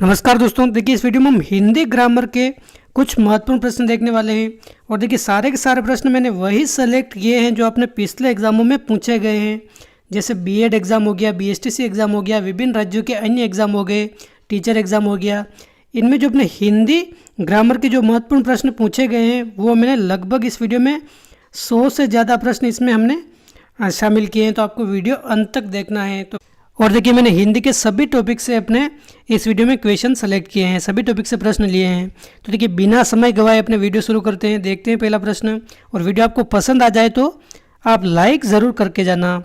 नमस्कार दोस्तों, देखिए इस वीडियो में हम हिंदी ग्रामर के कुछ महत्वपूर्ण प्रश्न देखने वाले हैं। और देखिए सारे के सारे प्रश्न मैंने वही सेलेक्ट किए हैं जो अपने पिछले एग्जामों में पूछे गए हैं। जैसे बीएड एग्ज़ाम हो गया, बीएसटीसी एग्ज़ाम हो गया, विभिन्न राज्यों के अन्य एग्ज़ाम हो गए, टीचर एग्ज़ाम हो गया। इनमें जो अपने हिंदी ग्रामर के जो महत्वपूर्ण प्रश्न पूछे गए हैं वो मैंने लगभग इस वीडियो में 100 से ज़्यादा प्रश्न इसमें हमने शामिल किए हैं। तो आपको वीडियो अंत तक देखना है। तो और देखिए मैंने हिंदी के सभी टॉपिक से अपने इस वीडियो में क्वेश्चन सेलेक्ट किए हैं, सभी टॉपिक से प्रश्न लिए हैं। तो देखिए बिना समय गवाए अपने वीडियो शुरू करते हैं। देखते हैं पहला प्रश्न। और वीडियो आपको पसंद आ जाए तो आप लाइक ज़रूर करके जाना,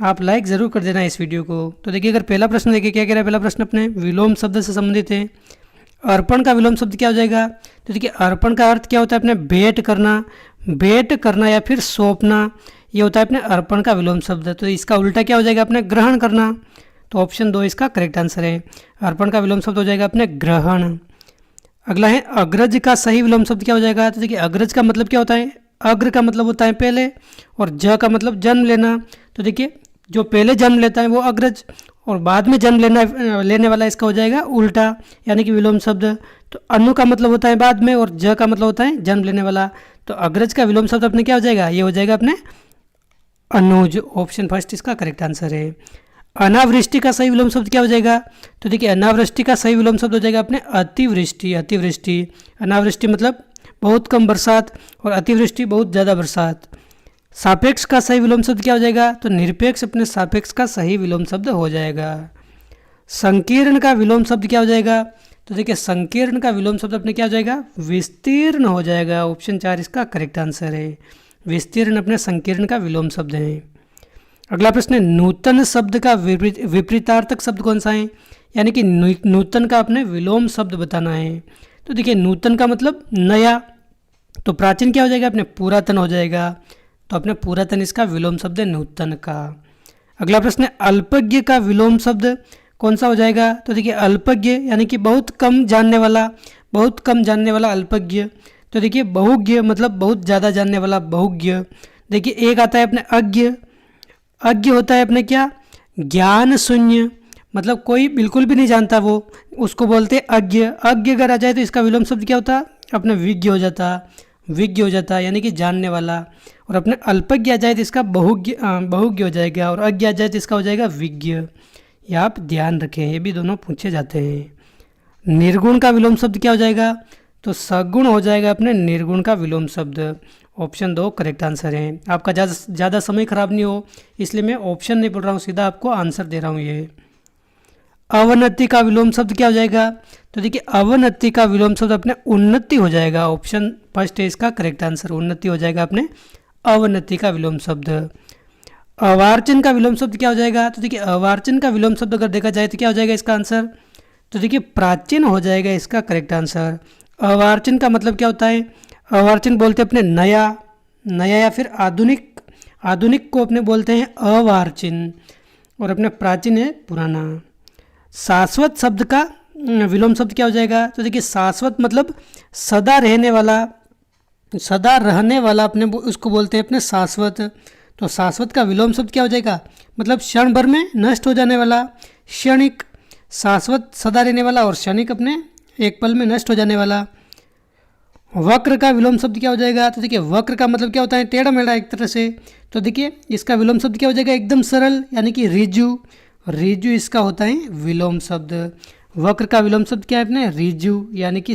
आप लाइक ज़रूर कर देना इस वीडियो को। तो देखिए अगर पहला प्रश्न देखिए क्या कह रहा है। पहला प्रश्न अपने विलोम शब्द से संबंधित है। अर्पण का विलोम शब्द क्या हो जाएगा। तो देखिए अर्पण का अर्थ क्या होता है अपने भेंट करना या फिर सौंपना, ये होता है अपने अर्पण का विलोम शब्द। तो इसका उल्टा क्या हो जाएगा अपने ग्रहण करना। तो ऑप्शन 2 इसका करेक्ट आंसर है। अर्पण का विलोम शब्द हो जाएगा अपने ग्रहण। अगला है अग्रज का सही विलोम शब्द क्या हो जाएगा। तो देखिए अग्रज का मतलब क्या होता है। अग्र का मतलब होता है पहले और ज का मतलब जन्म लेना। तो देखिए जो पहले जन्म लेता है वो अग्रज और बाद में जन्म लेने वाला इसका हो जाएगा उल्टा, यानी कि विलोम शब्द। तो अनु का मतलब होता है बाद में और ज का मतलब होता है जन्म लेने वाला। तो अग्रज का विलोम शब्द अपने क्या हो जाएगा, ये हो जाएगा अपने अनुज। ऑप्शन फर्स्ट इसका करेक्ट आंसर है। अनावृष्टि का सही विलोम शब्द क्या हो जाएगा। तो देखिए अनावृष्टि का सही विलोम शब्द हो जाएगा अपने अतिवृष्टि। अनावृष्टि मतलब बहुत कम बरसात और अतिवृष्टि बहुत ज़्यादा बरसात। सापेक्ष का सही विलोम शब्द क्या हो जाएगा। तो निरपेक्ष अपने सापेक्ष का सही विलोम शब्द हो जाएगा। संकीर्ण का विलोम शब्द क्या हो जाएगा। तो देखिए संकीर्ण का विलोम शब्द अपने क्या हो जाएगा, विस्तीर्ण हो जाएगा। ऑप्शन 4 इसका करेक्ट आंसर है। विस्तीर्ण अपने संकीर्ण का विलोम शब्द है। अगला प्रश्न है नूतन शब्द का विपरीतार्थक शब्द कौन सा है, यानी कि नूतन का अपने विलोम शब्द बताना है। तो देखिए नूतन का मतलब नया, तो प्राचीन क्या हो जाएगा अपने पुरातन हो जाएगा। तो अपने पुरातन इसका विलोम शब्द है नूतन का। अगला प्रश्न है अल्पज्ञ का विलोम शब्द कौन सा हो जाएगा। तो देखिए अल्पज्ञ यानी कि बहुत कम जानने वाला अल्पज्ञ। तो देखिए बहुज्ञ मतलब बहुत ज़्यादा जानने वाला बहुज्ञ। देखिए एक आता है अपने अज्ञ होता है अपने क्या, ज्ञान शून्य, मतलब कोई बिल्कुल भी नहीं जानता वो, उसको बोलते हैं अज्ञ। अज्ञ अगर आ जाए तो इसका विलोम शब्द क्या होता, अपने विज्ञ हो जाता यानी कि जानने वाला। और अपने अल्पज्ञ आ जाए तो इसका बहुज्ञ हो जाएगा और अज्ञ आ जाए तो इसका हो जाएगा विज्ञ। ये आप ध्यान रखें, ये भी दोनों पूछे जाते हैं। निर्गुण का विलोम शब्द क्या हो जाएगा। तो सगुण हो जाएगा अपने निर्गुण का विलोम शब्द। ऑप्शन 2 करेक्ट आंसर है। आपका ज़्यादा समय खराब नहीं हो इसलिए मैं ऑप्शन नहीं बोल रहा हूँ, सीधा आपको आंसर दे रहा हूँ। ये अवनति का विलोम शब्द क्या हो जाएगा। तो देखिए अवनति का विलोम शब्द अपने उन्नति हो जाएगा। ऑप्शन फर्स्ट है इसका करेक्ट आंसर, उन्नति हो जाएगा अपने अवनति का विलोम शब्द। अवार्चन का विलोम शब्द क्या हो जाएगा। तो देखिए अवार्चन का विलोम शब्द अगर देखा जाए तो क्या हो जाएगा इसका आंसर। तो देखिए प्राचीन हो जाएगा इसका करेक्ट आंसर। अवार्चन का मतलब क्या होता है, अवार्चन बोलते हैं अपने नया या फिर आधुनिक को अपने बोलते हैं अवार्चन और अपने प्राचीन है पुराना। शाश्वत शब्द का विलोम शब्द क्या हो जाएगा। तो देखिए शाश्वत मतलब सदा रहने वाला अपने उसको बोलते हैं अपने शाश्वत। तो शाश्वत का विलोम शब्द क्या हो जाएगा, मतलब क्षण भर में नष्ट हो जाने वाला। क्षणिक, शाश्वत सदा रहने वाला और क्षणिक अपने एक पल में नष्ट हो जाने वाला। वक्र का विलोम शब्द क्या हो जाएगा। तो देखिए वक्र का मतलब क्या होता है, टेढ़ा मेढ़ा एक तरह से। तो देखिए इसका विलोम शब्द क्या हो जाएगा, एकदम सरल यानी कि रिजु इसका होता है विलोम शब्द। वक्र का विलोम शब्द क्या है अपने रिजु, यानी कि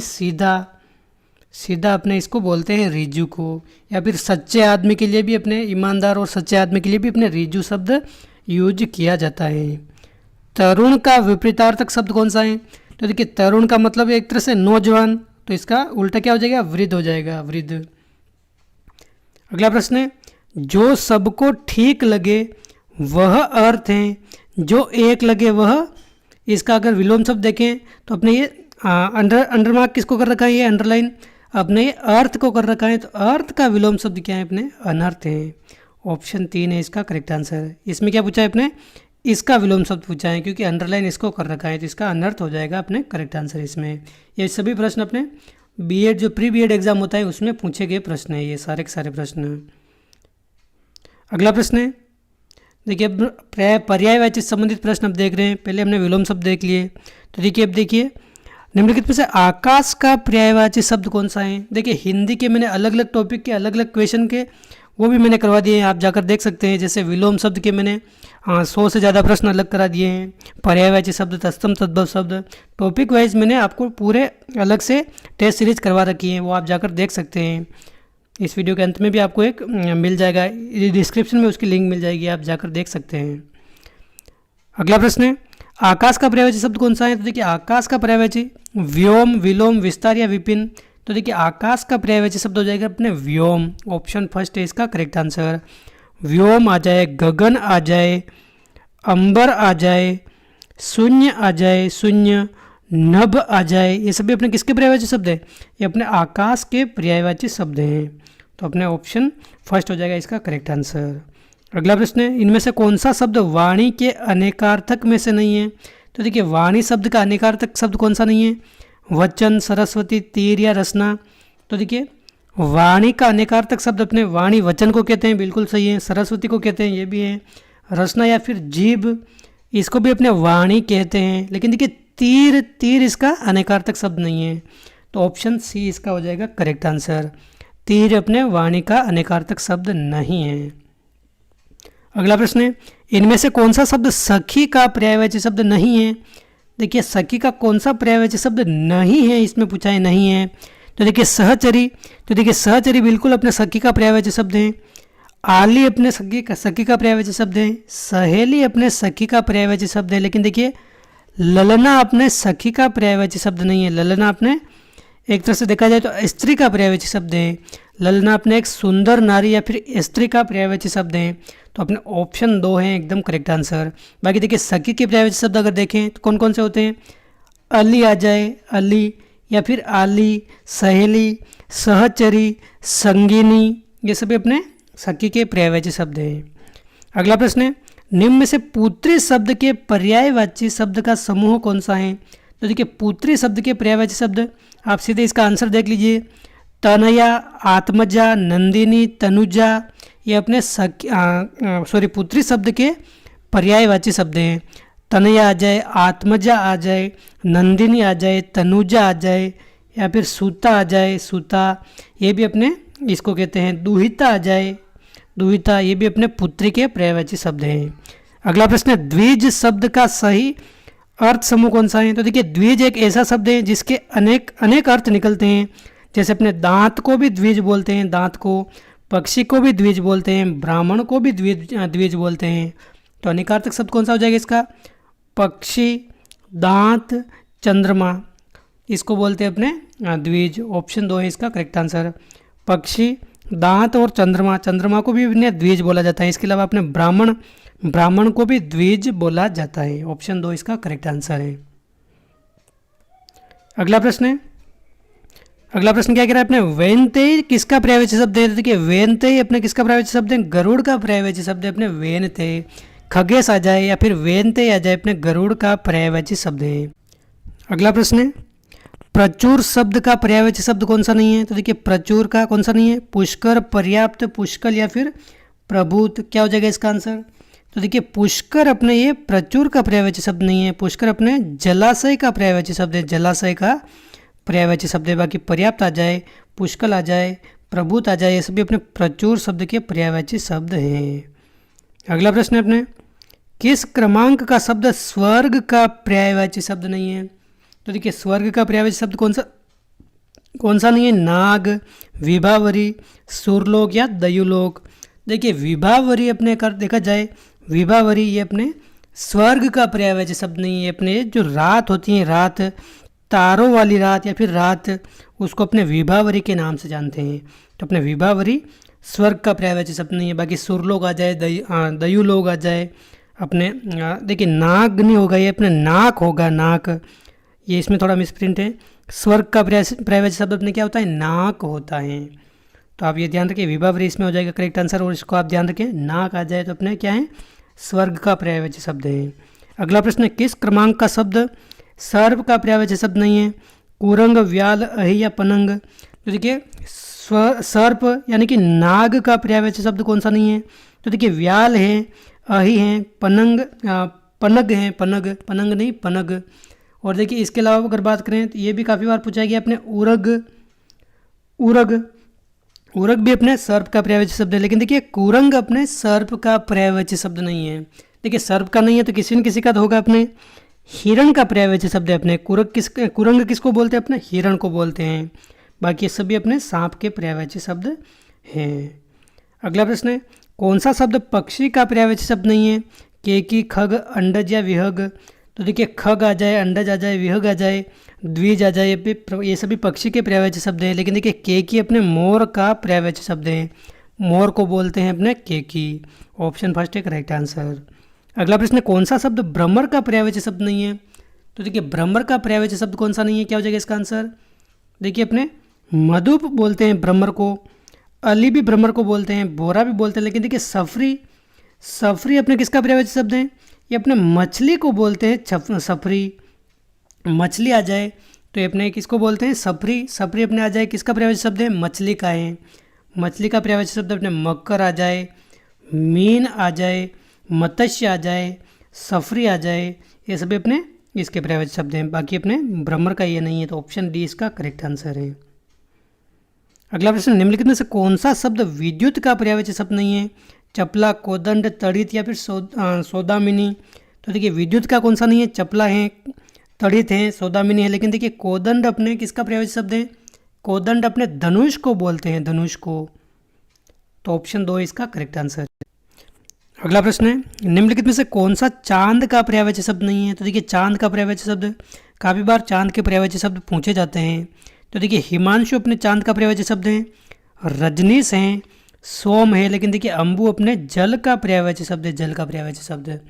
सीधा अपने इसको बोलते हैं रिजु को। या फिर सच्चे आदमी के लिए भी अपने ईमानदार और सच्चे आदमी के लिए भी अपने रिजु शब्द यूज किया जाता है। तरुण का विपरीतार्थक शब्द कौन सा है। तो देखिए तरुण का मतलब एक तरह से नौजवान, तो इसका उल्टा क्या हो जाएगा, वृद्ध हो जाएगा, वृद्ध। अगला प्रश्न है जो सबको ठीक लगे वह अर्थ है, जो एक लगे वह, इसका अगर विलोम शब्द देखें तो अपने ये अंडर मार्क किसको कर रखा है, ये अंडरलाइन अपने ये अर्थ को कर रखा है। तो अर्थ का विलोम शब्द क्या है अपने अनर्थ है। ऑप्शन 3 है इसका करेक्ट आंसर। इसमें क्या पूछा है अपने, इसका विलोम शब्द पूछा है क्योंकि अंडरलाइन इसको कर रखा है तो इसका अनर्थ हो जाएगा अपने करेक्ट आंसर इसमें। ये सभी प्रश्न अपने बीएड जो प्री बीएड एग्जाम होता है उसमें पूछे गए प्रश्न है, ये सारे के सारे प्रश्न। अगला प्रश्न है देखिए पर्यायवाची से संबंधित प्रश्न अब देख रहे हैं। पहले हमने विलोम शब्द देख लिए, तो देखिए अब देखिए निम्नलिखित में से आकाश का पर्यायवाची शब्द कौन सा है? देखिए हिंदी के मैंने अलग अलग टॉपिक के अलग अलग क्वेश्चन के वो भी मैंने करवा दिए हैं, आप जाकर देख सकते हैं। जैसे विलोम शब्द के मैंने 100 से ज़्यादा प्रश्न अलग करा दिए हैं। पर्यायवाची शब्द, तत्सम तद्भव शब्द, टॉपिक वाइज मैंने आपको पूरे अलग से टेस्ट सीरीज करवा रखी है, वो आप जाकर देख सकते हैं। इस वीडियो के अंत में भी आपको एक मिल जाएगा, डिस्क्रिप्शन में उसकी लिंक मिल जाएगी, आप जाकर देख सकते हैं। अगला प्रश्न है आकाश का पर्यायवाची शब्द कौन सा है? तो देखिए आकाश का पर्यायवाची व्योम, विलोम, विस्तार या विपिन। तो देखिए आकाश का पर्यायवाची शब्द हो जाएगा अपने व्योम। ऑप्शन फर्स्ट है इसका करेक्ट आंसर। व्योम आ जाए, गगन आ जाए, अंबर आ जाए, शून्य आ जाए, शून्य, नभ आ जाए, ये सभी अपने किसके पर्यायवाची शब्द है? ये अपने आकाश के पर्यायवाची शब्द हैं। तो अपने ऑप्शन फर्स्ट हो जाएगा इसका करेक्ट आंसर। अगला प्रश्न है इनमें से कौन सा शब्द वाणी के अनेकार्थक में से नहीं है? तो देखिए वाणी शब्द का अनेकार्थक शब्द कौन सा नहीं है? वचन, सरस्वती, तीर या रसना। तो देखिए वाणी का अनेकार्थक शब्द अपने वाणी वचन को कहते हैं, बिल्कुल सही है। सरस्वती को कहते हैं, ये भी है। रसना या फिर जीभ, इसको भी अपने वाणी कहते हैं। लेकिन देखिए तीर, तीर इसका अनेकार्थक शब्द नहीं है। तो ऑप्शन सी इसका हो जाएगा करेक्ट आंसर। तीर अपने वाणी का अनेकार्थक शब्द नहीं है। अगला प्रश्न है इनमें से कौन सा शब्द सखी का पर्यायवाची शब्द नहीं है? देखिए सखी का कौन सा पर्यायवाची शब्द नहीं है, इसमें पूछा है नहीं है। तो देखिए सहचरी, तो देखिए सहचरी बिल्कुल अपने सखी का पर्यायवाची शब्द है। आली अपने सखी का पर्यायवाची शब्द है। सहेली अपने सखी का पर्यायवाची शब्द है। लेकिन देखिए ललना अपने सखी का पर्यायवाची शब्द नहीं है। ललना अपने एक तरह से देखा जाए तो स्त्री का पर्यायवाची शब्द है। ललना अपने एक सुंदर नारी या फिर स्त्री का पर्यायवाची शब्द है। तो अपने ऑप्शन 2 है एकदम करेक्ट आंसर। बाकी देखिए सखी के पर्यायवाची शब्द अगर देखें तो कौन कौन से होते हैं? अली आ जाए, अली या फिर आली, सहेली, सहचरी, संगिनी, ये सभी अपने सखी के पर्यायवाची शब्द हैं। अगला प्रश्न है निम्न में से पुत्री शब्द के पर्यायवाची शब्द का समूह कौन सा है? तो देखिए पुत्री शब्द के पर्यायवाची शब्द आप सीधे इसका आंसर देख लीजिए। तनया, आत्मजा, नंदिनी, तनुजा, ये अपने पुत्री शब्द के पर्यायवाची शब्द हैं। तनया आ जाए, आत्मजा आ जाए, नंदिनी आ जाए, तनुजा आ जाए या फिर सूता आ जाए, सूता, ये भी अपने इसको कहते हैं। दुहिता आ जाए, दुहिता, ये भी अपने पुत्री के पर्यायवाची शब्द हैं। अगला प्रश्न है द्विज शब्द का सही अर्थ समूह कौन सा है? तो देखिए द्विज एक ऐसा शब्द है जिसके अनेक अनेक अर्थ निकलते हैं। जैसे अपने दांत को भी द्विज बोलते हैं, दांत को, पक्षी को भी द्विज बोलते हैं, ब्राह्मण को भी द्विज बोलते हैं। तो अनेकार्थक शब्द कौन सा हो जाएगा इसका? पक्षी, दांत, चंद्रमा, इसको बोलते हैं अपने द्विज। ऑप्शन 2 है इसका करेक्ट आंसर। पक्षी, दांत और चंद्रमा, चंद्रमा को भी द्विज बोला जाता है। इसके अलावा अपने ब्राह्मण को भी द्विज बोला जाता है। ऑप्शन 2 इसका करेक्ट आंसर है। अगला प्रश्न क्या कह रहा है अपने वेनते किसका पर्यायवाची शब्द है? देखिए वेनते अपने किसका पर्यायवाची शब्द है? गरुड़ का पर्यायवाची शब्द है अपने वेनते। खगेश आ जाए या फिर वेनते आ जाए, अपने गरुड़ का पर्यायवाची शब्द है। अगला प्रश्न है प्रचुर शब्द का पर्यायवाची शब्द कौन सा नहीं है? तो देखिए प्रचुर का कौन सा नहीं है? पुष्कर, पर्याप्त, पुष्कल या फिर प्रभुत, क्या हो जाएगा इसका आंसर? तो देखिए पुष्कर अपने ये प्रचुर का पर्यायवाची शब्द नहीं है। पुष्कर अपने जलाशय का पर्यायवाची शब्द है, जलाशय का पर्यायवाची शब्द है। बाकी पर्याप्त आ जाए, पुष्कल आ जाए, प्रभुत आ जाए, ये सभी अपने प्रचुर शब्द के पर्यायवाची शब्द हैं। अगला प्रश्न है अपने किस क्रमांक का शब्द स्वर्ग का पर्यायवाची शब्द नहीं है? तो देखिए स्वर्ग का पर्यायवाची शब्द कौन सा नहीं है? नाग, विभावरी, सुरलोक या दयुलोक। देखिए विभावरी अपने कर देखा जाए, विभावरी ये अपने स्वर्ग का पर्यायवाची शब्द नहीं है। अपने जो रात होती है, रात, तारों वाली रात या फिर रात, उसको अपने विभावरी के नाम से जानते हैं। तो अपने विभावरी स्वर्ग का पर्यायवाची शब्द नहीं है। बाकी सुरलोक आ जाए, दयुलोक आ जाए, अपने देखिए नाग नहीं होगा, ये अपने नाक होगा, नाक, ये इसमें थोड़ा मिसप्रिंट है। स्वर्ग का पर्यायवाची शब्द अपने क्या होता है? नाक होता है। तो आप ये ध्यान रखें, विभावरी इसमें हो जाएगा करेक्ट आंसर। और इसको आप ध्यान रखें, नाक आ जाए तो अपने क्या है? स्वर्ग का पर्यायवाची शब्द है। अगला प्रश्न है किस क्रमांक का शब्द सर्प का पर्यायवाची शब्द नहीं है? कुरंग, व्याल, अहि या पनंग। तो देखिए सर्प यानी कि नाग का पर्यायवाची शब्द कौन सा नहीं है? तो देखिए व्याल है, अहि है, पनंग है, पनग नहीं, पनग। और देखिए इसके अलावा अगर बात करें तो ये भी काफ़ी बार पूछा गया अपने उरग। उरग उरग भी अपने सर्प का पर्यायवाची शब्द है, लेकिन देखिए कुरंग अपने सर्प का पर्यायवाची शब्द नहीं है। देखिए सर्प का नहीं है तो किसी न किसी का तो होगा। अपने हिरण का पर्यायवाची शब्द है अपने। कुरंग किसको बोलते हैं? अपने हिरण को बोलते हैं। बाकी सभी अपने सांप के पर्यायवाची शब्द हैं। अगला प्रश्न है, कौन सा शब्द पक्षी का पर्यायवाची शब्द नहीं है? केकी, खग, अंडज या विहग। तो देखिए खग आ जाए, अंडज आ जाए, विहग आ जाए, द्विज आ जाए, ये सभी पक्षी के पर्यायवाची शब्द हैं। लेकिन देखिए केकी अपने मोर का पर्यायवाची शब्द है। मोर को बोलते हैं अपने केकी। ऑप्शन फर्स्ट है करेक्ट आंसर। अगला प्रश्न है, कौन सा शब्द भ्रमर का पर्यायवाची शब्द नहीं है? तो देखिए भ्रमर का पर्यायवाची शब्द कौन सा नहीं है? क्या हो जाएगा इसका आंसर? देखिए अपने मधुप बोलते हैं भ्रमर को, अली भी भ्रमर को बोलते हैं, बोरा भी बोलते हैं। लेकिन देखिए सफरी अपने किसका पर्यायवाची शब्द है? ये अपने मछली को बोलते हैं सफरी। मछली आ जाए तो ये अपने किसको बोलते हैं? सफरी। सफरी अपने आ जाए किसका पर्यायवाची शब्द है? मछली का है। मछली का पर्यायवाची शब्द अपने मकर आ जाए, मीन आ जाए, मत्स्य आ जाए, सफरी आ जाए, ये सभी अपने इसके पर्यायवाची शब्द हैं। बाकी अपने भ्रमर का ये नहीं है, तो ऑप्शन डी इसका करेक्ट आंसर है। अगला प्रश्न, निम्नलिखित में से कौन सा शब्द विद्युत का पर्यायवाची शब्द नहीं है? चपला, कोदंड, तड़ित या फिर सौदामिनी। तो देखिए विद्युत का कौन सा नहीं है? चपला है, तड़ित है, सौदामिनी है। लेकिन देखिए कोदंड अपने किसका पर्यायवाची शब्द है? कोदंड अपने धनुष को बोलते हैं, धनुष को। तो ऑप्शन 2 इसका करेक्ट आंसर है। अगला प्रश्न है, निम्नलिखित में से कौन सा चांद का पर्यायवाची शब्द नहीं है? तो देखिए चांद का पर्यायवाची शब्द, काफ़ी बार चांद के पर्यायवाची शब्द पूछे जाते हैं। तो देखिए हिमांशु अपने चांद का पर्यायवाची शब्द है, रजनीश हैं, सोम है। लेकिन देखिए अंबु अपने जल का पर्यायवाची शब्द है, जल का पर्यायवाची शब्द है।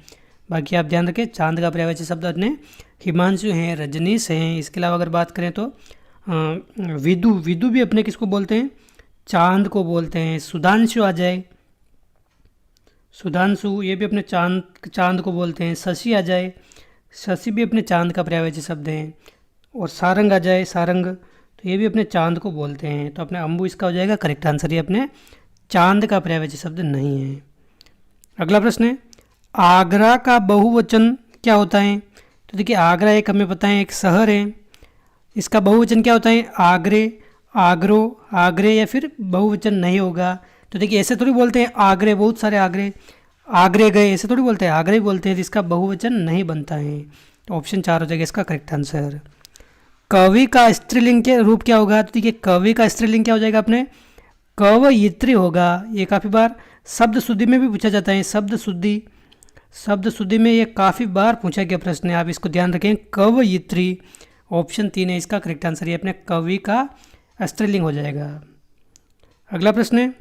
बाकी आप ध्यान रखें, चांद का पर्यायवाची शब्द अपने हिमांशु हैं, रजनीश हैं। इसके अलावा अगर बात करें तो विदु भी अपने किसको बोलते हैं? चांद को बोलते हैं। सुधांशु आ जाए, सुधांशु ये भी अपने चांद को बोलते हैं। शशि आ जाए, शशि भी अपने चांद का पर्यायवाची शब्द हैं। और सारंग आ जाए, सारंग, तो ये भी अपने चांद को बोलते हैं। तो अपने अंबु इसका हो जाएगा करेक्ट आंसर। ये अपने चांद का पर्यायवाची शब्द नहीं है। अगला प्रश्न है, आगरा का बहुवचन क्या होता है? तो देखिए आगरा एक हमें पता है एक शहर है, इसका बहुवचन क्या होता है? आगरे, आगरो, आगरे, या फिर बहुवचन नहीं होगा। तो देखिए ऐसे थोड़ी बोलते हैं आगरे, बहुत सारे आगरे, आगरे गए, ऐसे थोड़ी बोलते हैं, आगरे बोलते हैं, जिसका बहुवचन नहीं बनता है। तो ऑप्शन 4 हो जाएगा इसका करेक्ट आंसर। कवि का स्त्रीलिंग के रूप क्या होगा? तो देखिए कवि का स्त्रीलिंग क्या हो जाएगा? अपने कवयित्री होगा। ये काफ़ी बार शब्द शुद्धि में भी पूछा जाता है। शब्द शुद्धि में ये काफ़ी बार पूछा गया प्रश्न है, आप इसको ध्यान रखें। कवयित्री, ऑप्शन 3 है इसका करेक्ट आंसर। ये अपने कवि का स्त्रीलिंग हो जाएगा। अगला प्रश्न है,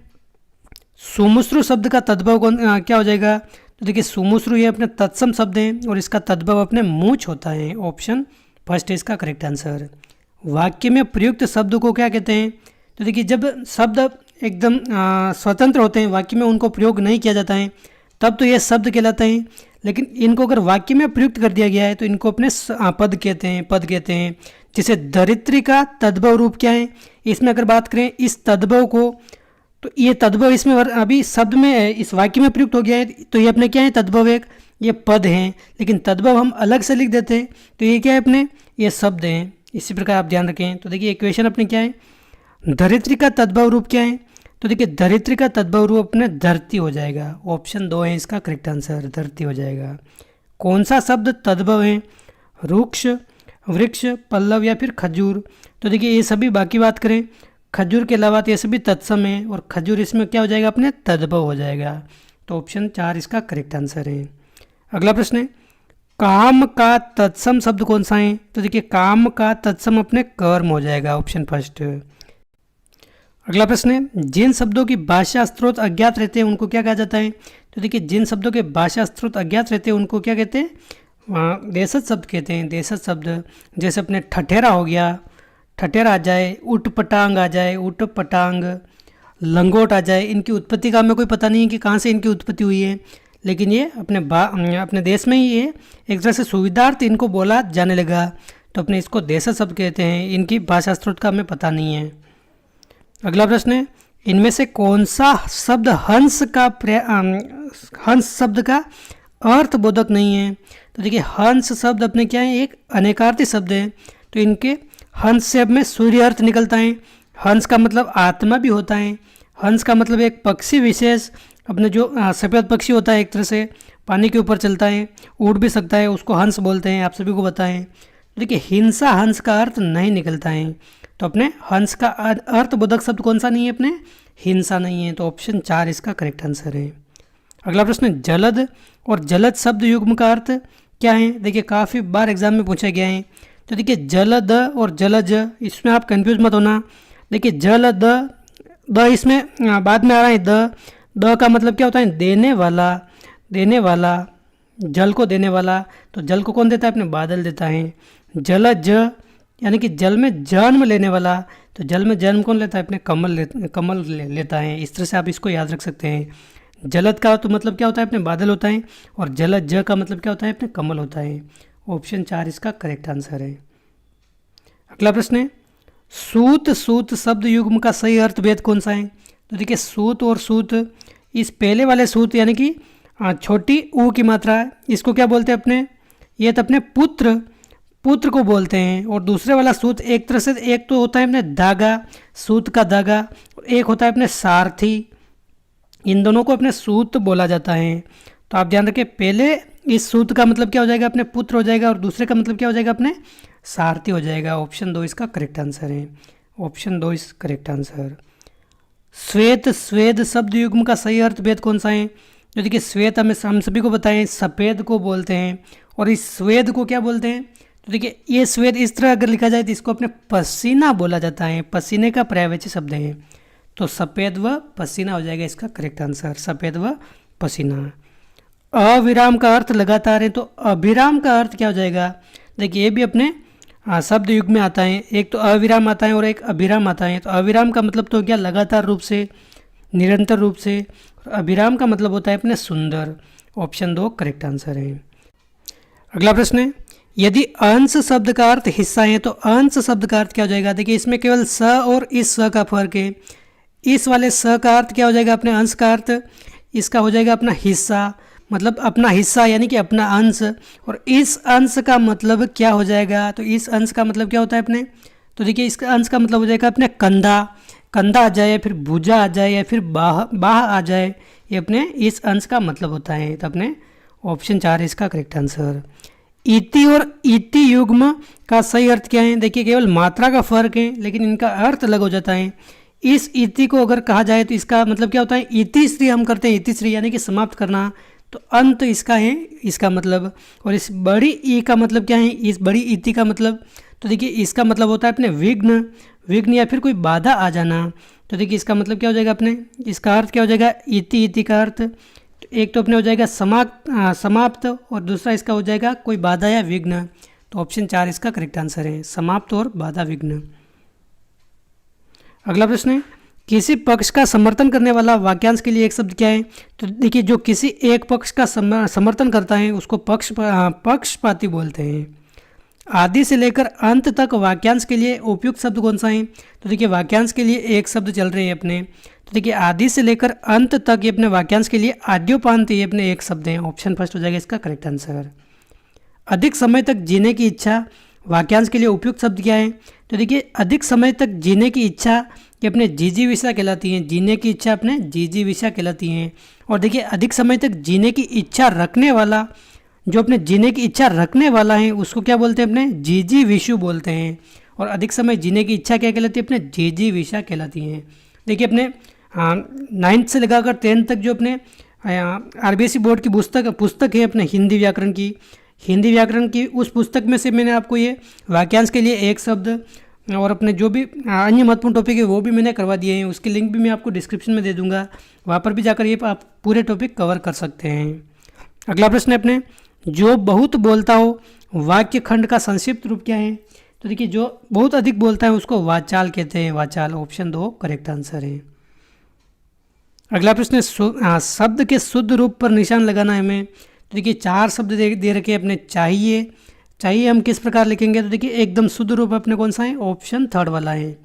सुमुश्रु शब्द का तद्भव क्या हो जाएगा? तो देखिए सुमुश्रु ये अपने तत्सम शब्द है और इसका तद्भव अपने मूंछ होता है। ऑप्शन फर्स्ट है इसका करेक्ट आंसर। वाक्य में प्रयुक्त शब्द को क्या कहते हैं? तो देखिए जब शब्द एकदम स्वतंत्र होते हैं, वाक्य में उनको प्रयोग नहीं किया जाता है, तब तो ये शब्द कहलाते हैं। लेकिन इनको अगर वाक्य में प्रयुक्त कर दिया गया है तो इनको अपने पद कहते हैं। जैसे धरित्री का तद्भव रूप क्या है? इसमें अगर बात करें इस तद्भव को, तो ये तद्भव इसमें अभी शब्द में इस वाक्य में प्रयुक्त हो गया है, तो ये अपने क्या है? तद्भव एक ये पद हैं। लेकिन तद्भव हम अलग से लिख देते हैं तो ये क्या है? अपने ये शब्द हैं। इसी प्रकार आप ध्यान रखें। तो देखिए इक्वेशन अपने क्या है? धरित्री का तद्भव रूप क्या है? तो देखिए धरित्री का तद्भव रूप अपने धरती हो जाएगा। ऑप्शन 2 है इसका करेक्ट आंसर, धरती हो जाएगा। कौन सा शब्द तद्भव है? रुक्ष, वृक्ष, पल्लव या फिर खजूर। तो देखिए ये सभी, बाकी बात करें खजूर के अलावा तो ये सभी तत्सम है और खजूर इसमें क्या हो जाएगा? अपने तद्भव हो जाएगा। तो ऑप्शन 4 इसका करेक्ट आंसर है। अगला प्रश्न है, काम का तत्सम शब्द कौन सा है? तो देखिए काम का तत्सम अपने कर्म हो जाएगा। Option first. अगला प्रश्न है, जिन शब्दों की भाषा स्रोत अज्ञात रहते हैं उनको क्या कहा जाता है? तो देखिए जिन शब्दों के भाषा स्रोत अज्ञात रहते हैं उनको क्या कहते हैं? देशज शब्द कहते हैं। देशज शब्द जैसे अपने ठठेरा हो गया, ठठेरा आ जाए, उठ पटांग आ जाए, उठ पटांग, लंगोट आ जाए। इनकी उत्पत्ति का हमें कोई पता नहीं है कि कहाँ से इनकी उत्पत्ति हुई है, लेकिन ये अपने देश में ही ये एक तरह से सुविधार्थ इनको बोला जाने लगा, तो अपने इसको देशज शब्द कहते हैं। इनकी भाषा स्रोत का हमें पता नहीं है। अगला प्रश्न है, इनमें से कौन सा शब्द हंस शब्द का अर्थबोधक नहीं है? तो देखिए हंस शब्द अपने क्या है, एक अनेकार्थी शब्द है, तो इनके हंस से अब में सूर्य अर्थ निकलता है। हंस का मतलब आत्मा भी होता है। हंस का मतलब एक पक्षी विशेष, अपने जो सफ़ेद पक्षी होता है, एक तरह से पानी के ऊपर चलता है, उड़ भी सकता है, उसको हंस बोलते हैं, आप सभी को पता है। तो देखिए हिंसा हंस का अर्थ नहीं निकलता है, तो अपने हंस का अर्थबोधक शब्द कौन सा नहीं है, अपने हिंसा नहीं है, तो ऑप्शन 4 इसका करेक्ट आंसर है। अगला प्रश्न है जलद और जलद शब्द युग्म का अर्थ क्या है। देखिए काफ़ी बार एग्जाम में पूछा गया है, तो देखिए जलद और जलज, इसमें आप कंफ्यूज मत होना। देखिए जलद, द इसमें बाद में आ रहा है, द का मतलब क्या होता है, देने वाला, देने वाला, जल को देने वाला, तो जल को कौन देता है, अपने बादल देता है। जलज यानी कि जल में जन्म लेने वाला, तो जल में जन्म कौन लेता है, अपने कमल लेता है। इस तरह से आप इसको याद रख सकते हैं। जलद का तो मतलब क्या होता है, अपने बादल होता है, और जलज का मतलब क्या होता है, अपने कमल होता है। ऑप्शन 4 इसका करेक्ट आंसर है। अगला प्रश्न है सूत, सूत शब्द युग्म का सही अर्थभेद कौन सा है। तो देखिए सूत और सूत, इस पहले वाले सूत यानी कि छोटी ऊ की मात्रा है, इसको क्या बोलते हैं अपने, ये तो अपने पुत्र, पुत्र को बोलते हैं। और दूसरे वाला सूत एक तरह से, एक तो होता है अपने धागा, सूत का धागा, और एक होता है अपने सारथी, इन दोनों को अपने सूत बोला जाता है। तो आप ध्यान रखें, पहले इस सूत का मतलब क्या हो जाएगा, अपने पुत्र हो जाएगा, और दूसरे का मतलब क्या हो जाएगा, अपने सारथी हो जाएगा। ऑप्शन 2 इसका करेक्ट आंसर है। ऑप्शन 2 इस करेक्ट आंसर। श्वेत, स्वेद शब्द युग्म का सही अर्थभेद कौन सा है। तो देखिए श्वेत हम सभी को बताएं, सफ़ेद को बोलते हैं, और इस स्वेद को क्या बोलते हैं। तो देखिए ये स्वेद इस तरह अगर लिखा जाए तो इसको अपने पसीना बोला जाता है, पसीने का पर्यायवाची शब्द है, तो सफ़ेद व पसीना हो जाएगा इसका करेक्ट आंसर, सफ़ेद व पसीना। अविराम का अर्थ लगातार है, तो अभिराम का अर्थ क्या हो जाएगा। देखिए ये भी अपने शब्द युग में आता है, एक तो अविराम आता है और एक अभिराम आता है। तो अविराम का मतलब तो क्या, लगातार रूप से, निरंतर रूप से, और अभिराम का मतलब होता है अपने सुंदर। ऑप्शन 2 करेक्ट आंसर है। अगला प्रश्न है यदि अंश शब्द का अर्थ हिस्सा है तो अंश शब्द का अर्थ क्या हो जाएगा। देखिए इसमें केवल स और इस स का फर्क है। इस वाले स का अर्थ क्या हो जाएगा, अपने अंश का अर्थ इसका हो जाएगा अपना हिस्सा, मतलब अपना हिस्सा यानी कि अपना अंश। और इस अंश का मतलब क्या हो जाएगा, तो इस अंश का मतलब क्या होता है अपने, तो देखिए इसका अंश का मतलब हो जाएगा अपने कंधा, कंधा आ जाए या फिर भुजा आ जाए या फिर बाह आ जाए, ये अपने इस अंश का मतलब होता है। तो अपने ऑप्शन 4 इसका करेक्ट आंसर। इति और इति युग्म का सही अर्थ क्या है। देखिए केवल मात्रा का फर्क है लेकिन इनका अर्थ अलग हो जाता है। इस इति को अगर कहा जाए तो इसका मतलब क्या होता है, इति श्री हम करते हैं, इति श्री यानी कि समाप्त करना, तो अंत इसका है इसका मतलब। और इस बड़ी ई का मतलब क्या है, इस बड़ी इति का मतलब, तो देखिए इसका मतलब होता है अपने विघ्न, विघ्न या फिर कोई बाधा आ जाना। तो देखिए इसका मतलब क्या हो जाएगा अपने, इसका अर्थ क्या हो जाएगा, इति इति का अर्थ एक तो अपने हो जाएगा समाप्त और दूसरा इसका हो जाएगा कोई बाधा या विघ्न। तो ऑप्शन 4 इसका करेक्ट आंसर है, समाप्त और बाधा विघ्न। अगला प्रश्न है किसी पक्ष का समर्थन करने वाला वाक्यांश के लिए एक शब्द क्या है। तो देखिए जो किसी एक पक्ष का समर्थन करता है उसको पक्षपाती बोलते हैं। आदि से लेकर अंत तक वाक्यांश के लिए उपयुक्त शब्द कौन सा है। तो देखिए वाक्यांश के लिए एक शब्द चल रहे हैं अपने, तो देखिए आदि से लेकर अंत तक ये अपने वाक्यांश के लिए आद्योपांत ये अपने एक शब्द हैं। ऑप्शन फर्स्ट हो जाएगा इसका करेक्ट आंसर। अधिक समय तक जीने की इच्छा वाक्यांश के लिए उपयुक्त शब्द क्या है। तो देखिए अधिक समय तक जीने की इच्छा ये अपने जिजीविषा कहलाती हैं, जीने की इच्छा अपने जिजीविषा कहलाती हैं। और देखिए अधिक समय तक जीने की इच्छा रखने वाला, जो अपने जीने की इच्छा रखने वाला है उसको क्या बोलते हैं, अपने जिजीविषु बोलते हैं। और अधिक समय जीने की इच्छा क्या कहलाती है, अपने जिजीविषा कहलाती हैं। देखिए अपने 9th से लगाकर 10th तक जो अपने RBSE बोर्ड की पुस्तक है अपने हिंदी व्याकरण की उस पुस्तक में से मैंने आपको ये वाक्यांश के लिए एक शब्द और अपने जो भी अन्य महत्वपूर्ण टॉपिक है वो भी मैंने करवा दिए हैं। उसकी लिंक भी मैं आपको डिस्क्रिप्शन में दे दूंगा, वहाँ पर भी जाकर ये आप पूरे टॉपिक कवर कर सकते हैं। अगला प्रश्न है अपने जो बहुत बोलता हो वाक्य खंड का संक्षिप्त रूप क्या है। तो देखिए जो बहुत अधिक बोलता है उसको वाचाल कहते हैं, वाचाल। ऑप्शन 2 करेक्ट आंसर है। अगला प्रश्न है शब्द के शुद्ध रूप पर निशान लगाना है हमें। तो देखिए 4 शब्द दे रखे हैं अपने। चाहिए हम किस प्रकार लिखेंगे, तो देखिए एकदम शुद्ध रूप अपने कौन सा है, ऑप्शन 3 वाला है।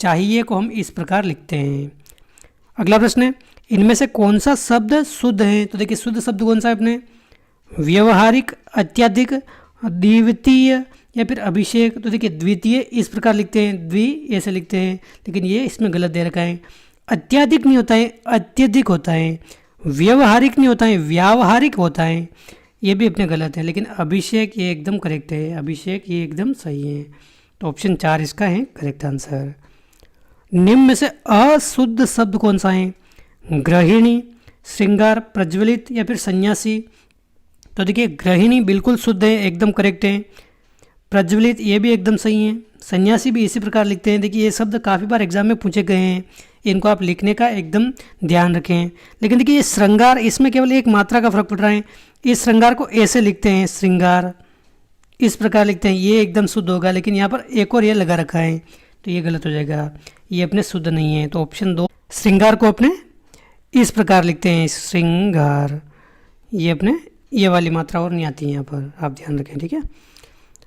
चाहिए को हम इस प्रकार लिखते हैं। अगला प्रश्न है इनमें से कौन सा शब्द शुद्ध है। तो देखिए शुद्ध शब्द कौन सा है अपने, व्यवहारिक, अत्यधिक, द्वितीय या फिर अभिषेक। तो देखिए द्वितीय इस प्रकार लिखते हैं, द्वि ऐसे लिखते हैं, लेकिन ये इसमें गलत दे रखा है। अत्यधिक नहीं होता है, अत्यधिक होता है। व्यवहारिक नहीं होता है, व्यावहारिक होता है, ये भी अपने गलत है। लेकिन अभिषेक ये एकदम करेक्ट है, अभिषेक ये एकदम सही है। तो ऑप्शन 4 इसका है करेक्ट आंसर। निम्न में से अशुद्ध शब्द कौन सा है? गृहिणी, श्रृंगार, प्रज्वलित या फिर सन्यासी। तो देखिए गृहिणी बिल्कुल शुद्ध है, एकदम करेक्ट है। प्रज्वलित ये भी एकदम सही है। सन्यासी भी इसी प्रकार लिखते हैं। देखिए ये शब्द काफ़ी बार एग्जाम में पूछे गए हैं, इनको आप लिखने का एकदम ध्यान रखें। लेकिन देखिए ये श्रृंगार, इसमें केवल एक मात्रा का फर्क पड़ रहा है। इस श्रृंगार को ऐसे लिखते हैं, श्रृंगार इस प्रकार लिखते हैं, ये एकदम शुद्ध होगा। लेकिन यहाँ पर एक और ये लगा रखा है, तो ये गलत हो जाएगा, ये अपने शुद्ध नहीं है। तो ऑप्शन 2, श्रृंगार को अपने इस प्रकार लिखते हैं, श्रृंगार, ये अपने ये वाली मात्रा और नहीं आती है यहाँ पर, आप ध्यान रखें, ठीक है।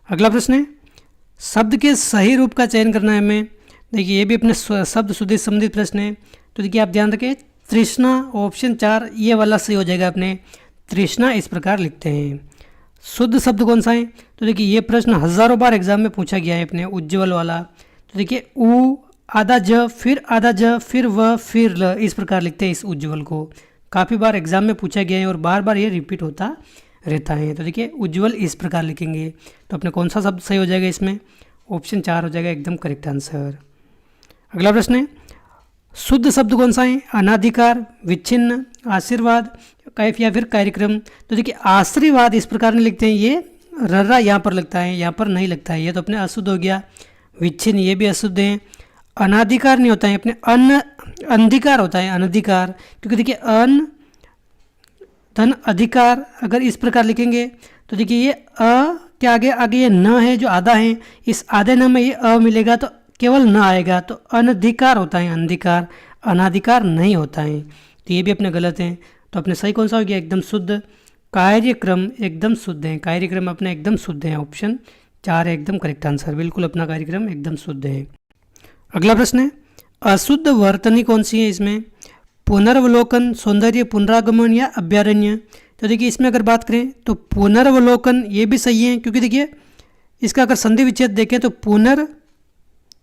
अगला प्रश्न है, शब्द के सही रूप का चयन करना है हमें। देखिए ये भी अपने शब्द शुद्धि से संबंधित प्रश्न है। तो देखिए आप ध्यान रखें, तृष्णा, ऑप्शन 4 ये वाला सही हो जाएगा अपने। तृष्णा इस प्रकार लिखते हैं। शुद्ध शब्द कौन सा है? तो देखिए ये प्रश्न हज़ारों बार एग्जाम में पूछा गया है अपने, उज्ज्वल वाला। तो देखिए उ आधा ज, फिर आधा ज, फिर व, फिर ल, इस प्रकार लिखते हैं इस उज्ज्वल को। काफ़ी बार एग्जाम में पूछा गया है और बार बार ये रिपीट होता रहता है। तो देखिए उज्ज्वल इस प्रकार लिखेंगे। तो अपने कौन सा शब्द सही हो जाएगा इसमें? ऑप्शन 4 हो जाएगा एकदम करेक्ट आंसर। अगला प्रश्न है, शुद्ध शब्द कौन सा है? अनाधिकार, विच्छिन्न, आशीर्वाद, कैफ या फिर कार्यक्रम। तो देखिए आशीर्वाद इस प्रकार नहीं लिखते हैं, ये रर्रा यहाँ पर लगता है, यहाँ पर नहीं लगता है, ये तो अपने अशुद्ध हो गया। विच्छिन्न ये भी अशुद्ध है। अनाधिकार नहीं होता है, अपने अंधिकार होता है, अनधिकार। क्योंकि देखिए अन धन अधिकार अगर इस प्रकार लिखेंगे तो देखिए ये अ के आगे आगे ये न है जो आधा है, इस आधे न में ये अ मिलेगा तो केवल न आएगा, तो अनधिकार होता है, अंधिकार, अनाधिकार नहीं होता है। तो ये भी अपने गलत हैं। तो अपने सही कौन सा हो गया? एकदम शुद्ध। कार्यक्रम एकदम शुद्ध है, कार्यक्रम अपना एकदम शुद्ध है। ऑप्शन 4 है एकदम करेक्ट आंसर, बिल्कुल अपना कार्यक्रम एकदम शुद्ध है। अगला प्रश्न है, अशुद्ध वर्तनी कौन सी है इसमें? पुनर्वलोकन, सौंदर्य, पुनरागमन या अभ्यारण्य। तो देखिए इसमें अगर बात करें तो पुनर्वलोकन ये भी सही है, क्योंकि देखिए इसका अगर संधि विच्छेद देखें तो पुनर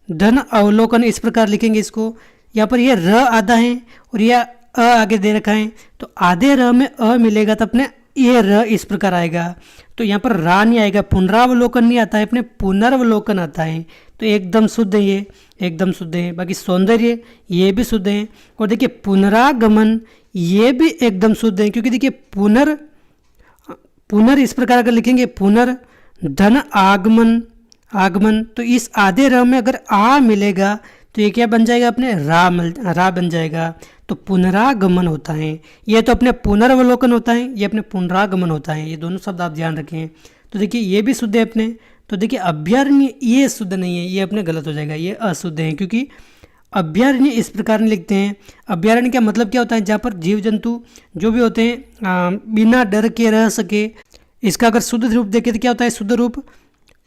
धन अवलोकन इस प्रकार लिखेंगे इसको। यहाँ पर ये र आधा है और यह अ आगे दे रखा है, तो आधे र में अ मिलेगा तो अपने ये र इस प्रकार आएगा। तो यहाँ पर रा नहीं आएगा, पुनरावलोकन नहीं आता है, अपने पुनर्वलोकन आता है। तो एकदम शुद्ध है, ये एकदम शुद्ध है। बाकी सौंदर्य ये भी शुद्ध है। और देखिए पुनरागमन ये भी एकदम शुद्ध है, क्योंकि देखिए पुनर इस प्रकार अगर लिखेंगे, पुनर धन आगमन, आगमन, तो इस आधे र में अगर आ मिलेगा तो ये क्या बन जाएगा? अपने रा बन जाएगा। तो पुनरागमन होता है, ये तो अपने पुनर्वलोकन होता है, ये अपने पुनरागमन होता है। ये दोनों शब्द आप ध्यान रखें। तो देखिए ये भी शुद्ध है अपने। तो देखिए अभ्यारण्य ये शुद्ध नहीं है, ये अपने गलत हो जाएगा, ये अशुद्ध है, क्योंकि अभ्यारण्य इस प्रकार नहीं लिखते हैं। अभ्यारण्य का मतलब क्या होता है? जहाँ पर जीव जंतु जो भी होते हैं बिना डर के रह सके। इसका अगर शुद्ध रूप देखें तो क्या होता है? शुद्ध रूप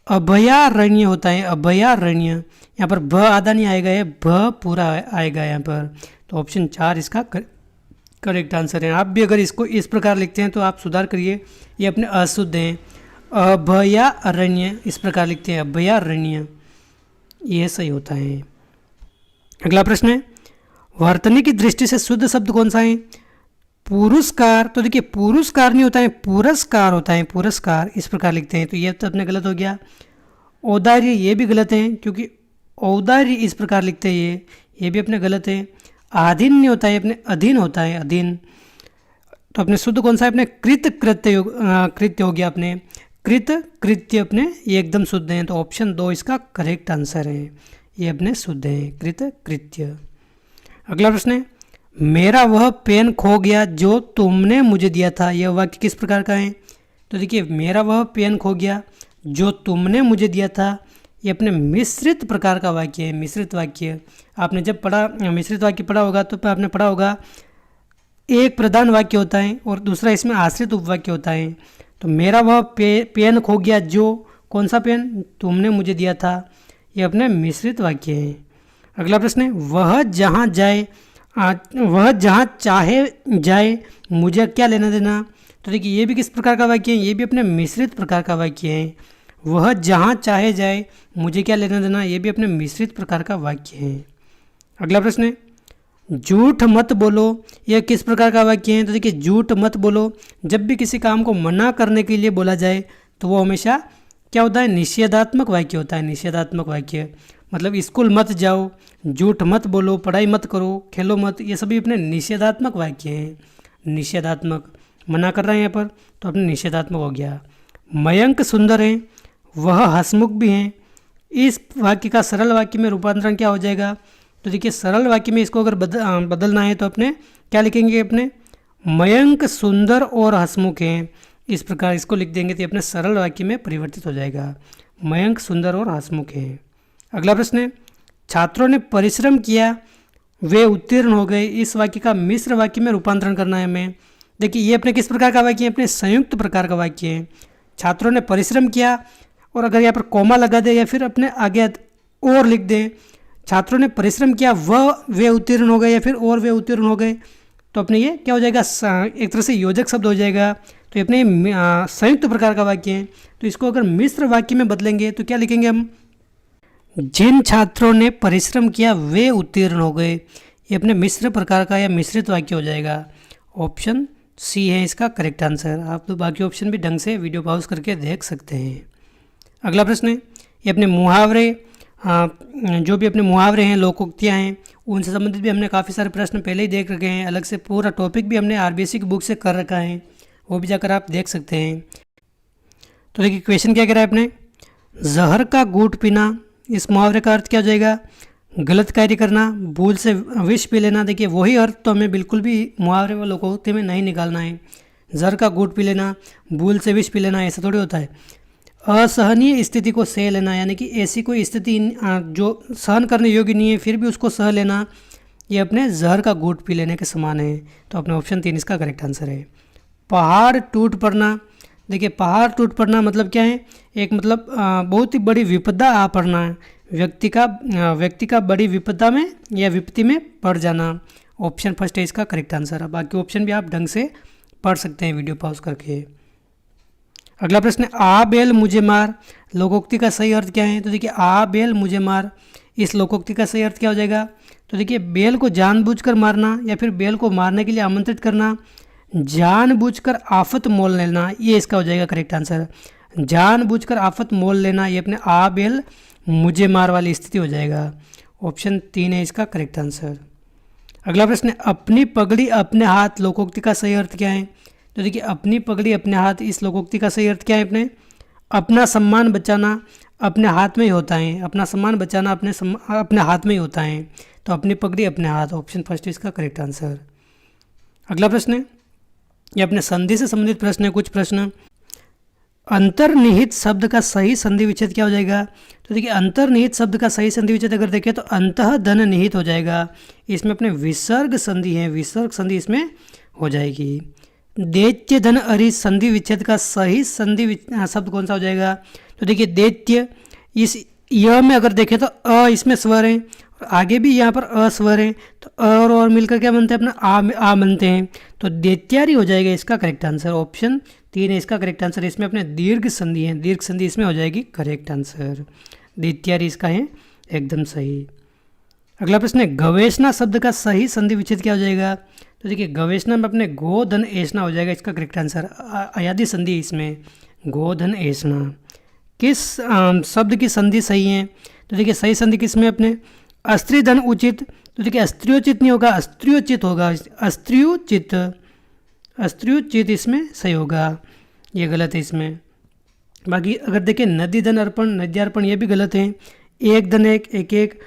अभयारण्य होता है, अभयारण्य। यहाँ पर भ आधा नहीं आएगा, ये भ पूरा आएगा यहाँ पर। तो ऑप्शन 4 इसका करेक्ट आंसर है। आप भी अगर इसको इस प्रकार लिखते हैं तो आप सुधार करिए, ये अपने अशुद्ध हैं। अभयारण्य इस प्रकार लिखते हैं, अभयारण्य, ये सही होता है। अगला प्रश्न है, वर्तनी की दृष्टि से शुद्ध शब्द कौन सा है? पुरस्कार। तो देखिए पुरस्कार नहीं होता है, पुरस्कार होता है, पुरस्कार इस प्रकार लिखते हैं। तो ये तो अपने गलत हो गया। औदार्य ये भी गलत है, क्योंकि औदार्य इस प्रकार लिखते हैं, ये भी अपने गलत है। आधीन नहीं होता है, अपने अधीन होता है, अधीन। तो अपने शुद्ध कौन सा है? अपने कृत कृत्य, कृत्य हो गया अपने, कृत कृत्य अपने ये एकदम शुद्ध हैं। तो ऑप्शन 2 इसका करेक्ट आंसर है, ये अपने शुद्ध हैं, कृत कृत्य। अगला प्रश्न है, मेरा वह पेन खो गया जो तुमने मुझे दिया था, यह वाक्य किस प्रकार का है? तो देखिए मेरा वह पेन खो गया जो तुमने मुझे दिया था, ये अपने मिश्रित प्रकार का वाक्य है, मिश्रित वाक्य। आपने जब पढ़ा मिश्रित वाक्य पढ़ा होगा तो आपने पढ़ा होगा एक प्रधान वाक्य होता है और दूसरा इसमें आश्रित उपवाक्य होता है। तो मेरा वह पेन खो गया जो, कौन सा पेन? तुमने मुझे दिया था, ये अपने मिश्रित वाक्य है। अगला प्रश्न है, वह जहाँ चाहे जाए मुझे क्या लेना देना। तो देखिए ये भी किस प्रकार का वाक्य है, ये भी अपने मिश्रित प्रकार का वाक्य है। वह जहाँ चाहे जाए मुझे क्या लेना देना, ये भी अपने मिश्रित प्रकार का वाक्य है। अगला प्रश्न है झूठ मत बोलो, यह किस प्रकार का वाक्य है। तो देखिए झूठ मत बोलो जब भी किसी काम को मना करने के लिए बोला जाए तो वो हमेशा क्या होता है, निषेधात्मक वाक्य होता है। निषेधात्मक वाक्य मतलब स्कूल मत जाओ, झूठ मत बोलो, पढ़ाई मत करो, खेलो मत, ये सभी अपने निषेधात्मक वाक्य हैं। निषेधात्मक मना कर रहे हैं यहाँ पर तो अपने निषेधात्मक हो गया। मयंक सुंदर है, वह हंसमुख भी हैं, इस वाक्य का सरल वाक्य में रूपांतरण क्या हो जाएगा। तो देखिए सरल वाक्य में इसको अगर बदलना है तो अपने क्या लिखेंगे, अपने मयंक सुंदर और हंसमुख हैं, इस प्रकार इसको लिख देंगे तो अपने सरल वाक्य में परिवर्तित हो जाएगा। मयंक सुंदर और हंसमुख हैं। अगला प्रश्न है छात्रों ने परिश्रम किया वे उत्तीर्ण हो गए, इस वाक्य का मिश्र वाक्य में रूपांतरण करना है हमें। देखिए ये अपने किस प्रकार का वाक्य है, अपने संयुक्त प्रकार का वाक्य है। छात्रों ने परिश्रम किया और अगर यहाँ पर कॉमा लगा दे या फिर अपने आगे और लिख दें, छात्रों ने परिश्रम किया वे उत्तीर्ण हो गए या फिर और वे उत्तीर्ण हो गए, तो अपने ये क्या हो जाएगा, एक तरह से योजक शब्द हो जाएगा। तो ये अपने संयुक्त प्रकार का वाक्य है। तो इसको अगर मिश्र वाक्य में बदलेंगे तो क्या लिखेंगे हम, जिन छात्रों ने परिश्रम किया वे उत्तीर्ण हो गए, ये अपने मिश्र प्रकार का या मिश्रित वाक्य हो जाएगा। ऑप्शन सी है इसका करेक्ट आंसर। आप तो बाकी ऑप्शन भी ढंग से वीडियो पॉज करके देख सकते हैं। अगला प्रश्न है ये अपने मुहावरे, जो भी अपने मुहावरे हैं, लोकोक्तियाँ हैं, उनसे संबंधित भी हमने काफ़ी सारे प्रश्न पहले ही देख रखे हैं। अलग से पूरा टॉपिक भी हमने आरबीएससी की बुक से कर रखा है, वो भी जाकर आप देख सकते हैं। तो देखिए क्वेश्चन क्या कह रहा है अपने, जहर का घूंट पीना, इस मुहावरे का अर्थ क्या हो जाएगा, गलत कार्य करना, भूल से विष पी लेना। देखिए वही अर्थ तो हमें बिल्कुल भी मुहावरे व लोकोक्ति में नहीं निकालना है। जहर का घूंट पी लेना, भूल से विष पी लेना, ऐसा थोड़ी होता है। असहनीय स्थिति को सह लेना, यानी कि ऐसी कोई स्थिति जो सहन करने योग्य नहीं है फिर भी उसको सह लेना, ये अपने जहर का घूंट पी लेने के समान है। तो अपने ऑप्शन 3 इसका करेक्ट आंसर है। पहाड़ टूट पड़ना, देखिए पहाड़ टूट पड़ना मतलब क्या है, एक मतलब बहुत ही बड़ी विपदा आ पड़ना है, व्यक्ति का बड़ी विपदा में या विपत्ति में पड़ जाना। ऑप्शन फर्स्ट है इसका करेक्ट आंसर है। बाकी ऑप्शन भी आप ढंग से पढ़ सकते हैं वीडियो पॉज करके। अगला प्रश्न है आ बेल मुझे मार, लोकोक्ति का सही अर्थ क्या है। तो देखिए आ बेल मुझे मार, इस लोकोक्ति का सही अर्थ क्या हो जाएगा। तो देखिए बेल को जानबूझकर मारना या फिर बेल को मारने के लिए आमंत्रित करना, जानबूझकर आफत मोल लेना, ये इसका हो जाएगा करेक्ट आंसर। जानबूझकर आफत मोल लेना, ये अपने आ बेल मुझे मार वाली स्थिति हो जाएगा। ऑप्शन 3 है इसका करेक्ट आंसर। अगला प्रश्न है अपनी पगड़ी अपने हाथ, लोकोक्ति का सही अर्थ क्या है। तो देखिए अपनी पगड़ी अपने हाथ, इस लोकोक्ति का सही अर्थ क्या है, अपना सम्मान बचाना अपने हाथ में ही होता है। अपना सम्मान बचाना अपने हाथ में ही होता है। तो अपनी पगड़ी अपने हाथ, ऑप्शन फर्स्ट इसका करेक्ट आंसर। अगला प्रश्न है ये अपने संधि से संबंधित प्रश्न है। कुछ प्रश्न, अंतर्निहित शब्द का सही संधि विच्छेद क्या हो जाएगा। तो देखिए अंतर्निहित शब्द का सही संधि विच्छेद अगर देखें तो अंतः धन निहित हो जाएगा। इसमें अपने विसर्ग संधि है, विसर्ग संधि इसमें हो जाएगी। दैत्य धन अरि संधि विच्छेद का सही संधि शब्द कौन सा हो जाएगा। तो देखिए दैत्य, इस य में अगर देखें तो अ इसमें स्वर है और आगे भी यहाँ पर अ स्वर है, तो अ और मिलकर क्या बनते हैं, अपना आ बनते हैं। तो दैत्यारी हो जाएगा इसका करेक्ट आंसर। ऑप्शन 3 है इसका करेक्ट आंसर। इसमें अपने दीर्घ संधि है, दीर्घ संधि इसमें हो जाएगी करेक्ट आंसर। दैत्यारी इसका है एकदम सही। अगला प्रश्न है गवेषणा शब्द का सही संधि विच्छेद क्या हो जाएगा। तो देखिए गवेषणा में अपने गो धन ऐषणा हो जाएगा इसका करेक्ट आंसर। अयादी संधि इसमें गो धन ऐषणा। किस शब्द की संधि सही है। तो देखिए सही संधि किसमें, अपने अस्त्री धन उचित। तो देखिए अस्त्रियोचित नहीं होगा, अस्त्रियोचित होगा। अस्त्रियोचित, अस्त्रियोचित इसमें सही होगा, ये गलत है इसमें। बाकी अगर देखें नदी धन अर्पण, नद्यार्पण, ये भी गलत है। एक धन एक, एक एक,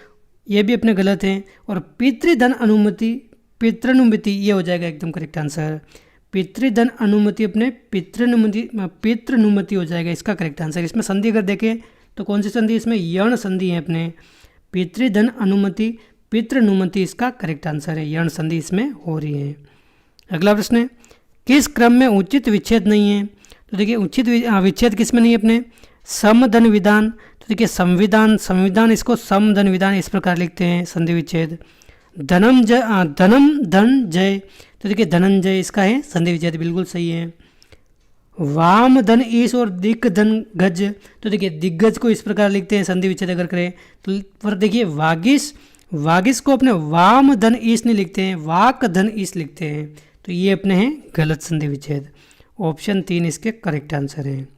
ये भी अपने गलत हैं। और पितृधन अनुमति, पितृनुमति, ये हो जाएगा एकदम करेक्ट आंसर। पितृधन अनुमति अपने पितृनुमति हो जाएगा इसका करेक्ट आंसर। इसमें संधि अगर देखें तो कौन सी संधि, इसमें यण संधि है अपने। पितृधन अनुमति पितृनुमति इसका करेक्ट आंसर है, यण संधि इसमें हो रही है। अगला प्रश्न है किस क्रम में उचित विच्छेद नहीं है। तो देखिए उचित विच्छेद किस में नहीं है, अपने समधन विधान। तो देखिए संविधान, संविधान इसको समधन विधान इस प्रकार लिखते हैं संधि विच्छेद। धनम धन जय, तो देखिए धनंजय इसका है संधि विच्छेद, बिल्कुल सही है। वाम धन ईश और दिक धन गज। तो देखिए दिग्गज को इस प्रकार लिखते हैं संधि विच्छेद अगर करें तो, पर देखिए वागिस को अपने वाम धन ईश नहीं लिखते हैं, वाक धन ईश लिखते हैं। तो ये अपने हैं गलत संधि विच्छेद। ऑप्शन 3 इसके करेक्ट आंसर है।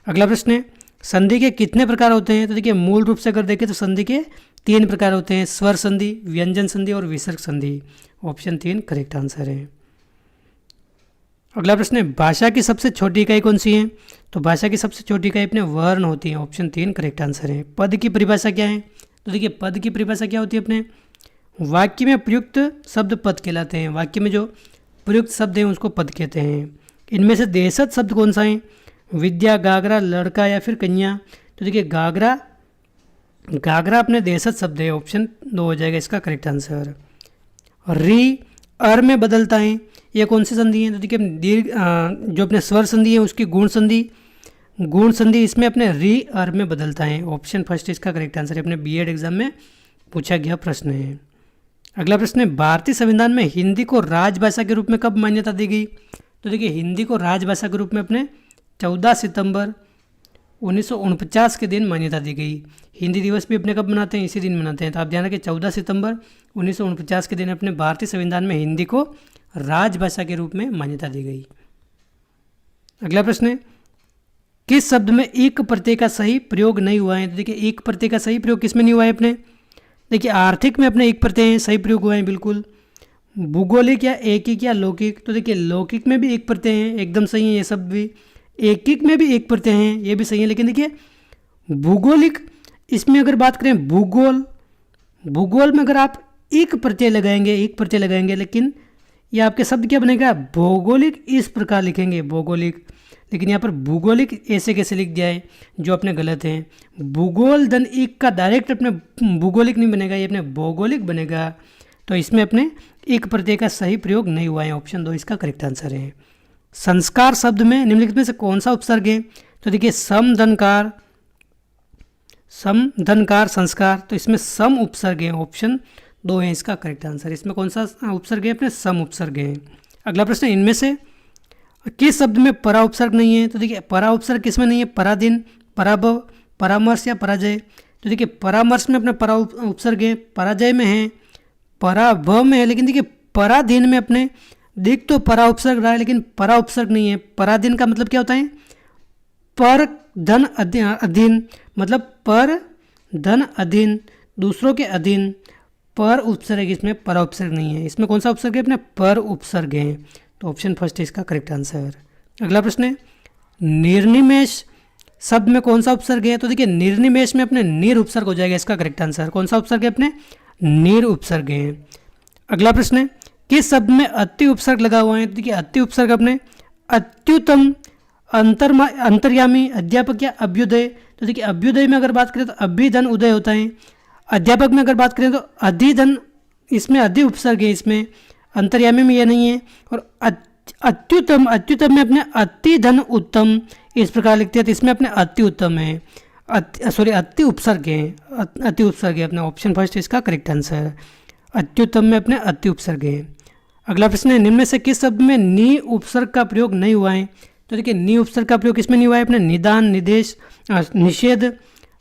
अगला प्रश्न है, संधि के कितने प्रकार होते हैं? तो देखिए मूल रूप से अगर देखें तो संधि के 3 प्रकार होते हैं, स्वर संधि, व्यंजन संधि और विसर्ग संधि। ऑप्शन 3 करेक्ट आंसर है। अगला प्रश्न है, भाषा की सबसे छोटी इकाई कौन सी है? तो भाषा की सबसे छोटी इकाई अपने वर्ण होती है। ऑप्शन 3 करेक्ट आंसर है। पद की परिभाषा क्या है? तो देखिए पद की परिभाषा क्या होती है अपने, वाक्य में प्रयुक्त शब्द पद कहलाते हैं। वाक्य में जो प्रयुक्त शब्द हैं उसको पद कहते हैं। इनमें से देशज शब्द कौन सा है? विद्या, गागरा, लड़का या फिर कन्या। तो देखिए गागरा अपने देशज शब्द है। ऑप्शन 2 हो जाएगा इसका करेक्ट आंसर। री अर में बदलता है, ये कौन सी संधि है? तो देखिए दीर्घ जो अपने स्वर संधि है उसकी गुण संधि इसमें अपने री अर में बदलता है। ऑप्शन फर्स्ट इसका करेक्ट आंसर है। अपने बीएड एग्जाम में पूछा गया प्रश्न है। अगला प्रश्न है, भारतीय संविधान में हिंदी को राजभाषा के रूप में कब मान्यता दी गई? तो देखिए हिंदी को राजभाषा के रूप में अपने 14 सितंबर 1949 के दिन मान्यता दी गई। हिंदी दिवस भी अपने कब मनाते हैं? इसी दिन मनाते हैं। तो आप ध्यान रखें 14 सितंबर 1949 के दिन अपने भारतीय संविधान में हिंदी को राजभाषा के रूप में मान्यता दी गई। अगला प्रश्न है, किस शब्द में एक प्रत्यय का सही प्रयोग नहीं हुआ है? तो देखिए एक प्रत्यय का सही प्रयोग किस में नहीं हुआ है अपने? देखिए आर्थिक में अपने एक प्रत्यय सही प्रयोग हुआ है बिल्कुल। भूगोलिक या एकिक या लौकिक, तो देखिए लौकिक में भी एक प्रत्यय है, एकदम सही है ये शब्द भी। एकिक में भी एक प्रत्यय है, ये भी सही है। लेकिन देखिए भूगोलिक, इसमें अगर बात करें भूगोल में अगर आप एक प्रत्यय लगाएंगे, लेकिन ये आपके शब्द क्या बनेगा? भौगोलिक। इस प्रकार लिखेंगे भौगोलिक, लेकिन यहाँ पर भूगोलिक ऐसे कैसे लिख दिया है जो अपने गलत है। भूगोल धन एक का डायरेक्ट अपने भूगोलिक नहीं बनेगा, ये अपने भौगोलिक बनेगा। तो इसमें अपने एक प्रत्यय का सही प्रयोग नहीं हुआ है। ऑप्शन 2 इसका करेक्ट आंसर है। संस्कार शब्द में निम्नलिखित में से कौन सा उपसर्ग है? तो देखिए सम धनकार संस्कार, तो इसमें सम उपसर्ग है। ऑप्शन 2 है इसका करेक्ट आंसर। इसमें कौन सा उपसर्ग है? अपने सम उपसर्ग है। अगला प्रश्न, इनमें से किस शब्द में परा उपसर्ग नहीं है? तो देखिए परा उपसर्ग किसमें नहीं है? पराधीन, पराभव, परामर्श या पराजय। तो देखिए परामर्श में अपने परा उपसर्ग है, पराजय में है, पराभव में है। लेकिन देखिए पराधीन में अपने दिख तो परा उपसर्ग रहा है लेकिन परा उपसर्ग नहीं है। पराधीन का मतलब क्या होता है? पर धन अधीन, मतलब पर धन अधीन, दूसरों के अधीन। पर उपसर्ग, इसमें परा उपसर्ग नहीं है। इसमें कौन सा उपसर्ग है? अपने पर उपसर्ग है। तो ऑप्शन फर्स्ट है इसका करेक्ट आंसर। अगला प्रश्न है, निर्निमेष शब्द में कौन सा उपसर्ग है? तो देखिए निर्निमेष में अपने निर उपसर्ग हो जाएगा इसका करेक्ट आंसर। कौन सा उपसर्ग है? अपने निर उपसर्ग है। अगला प्रश्न है, किस शब्द में अति उपसर्ग लगा हुआ है? तो देखिए अति उपसर्ग अपने अत्युत्तम, अंतर्यामी, अध्यापक या अभ्युदय। तो देखिए अभ्युदय में अगर बात करें तो अभिधन उदय होता है। अध्यापक में अगर बात करें तो अधिधन, इसमें अधि उपसर्ग है, इसमें अंतर्यामी में यह नहीं है। और अत्युत्तम में अपने अति धन उत्तम इस प्रकार लिखते हैं। तो इसमें अपने अति उत्तम है, अति उपसर्ग है, अपने ऑप्शन फर्स्ट इसका करेक्ट आंसर। अत्युत्तम में अपने अति उपसर्ग है। अगला प्रश्न है, निम्न में से किस शब्द में नि उपसर्ग का प्रयोग नहीं हुआ है? तो देखिए नि उपसर्ग का प्रयोग किसमें नहीं हुआ है? अपने निदान, निदेश, निषेध,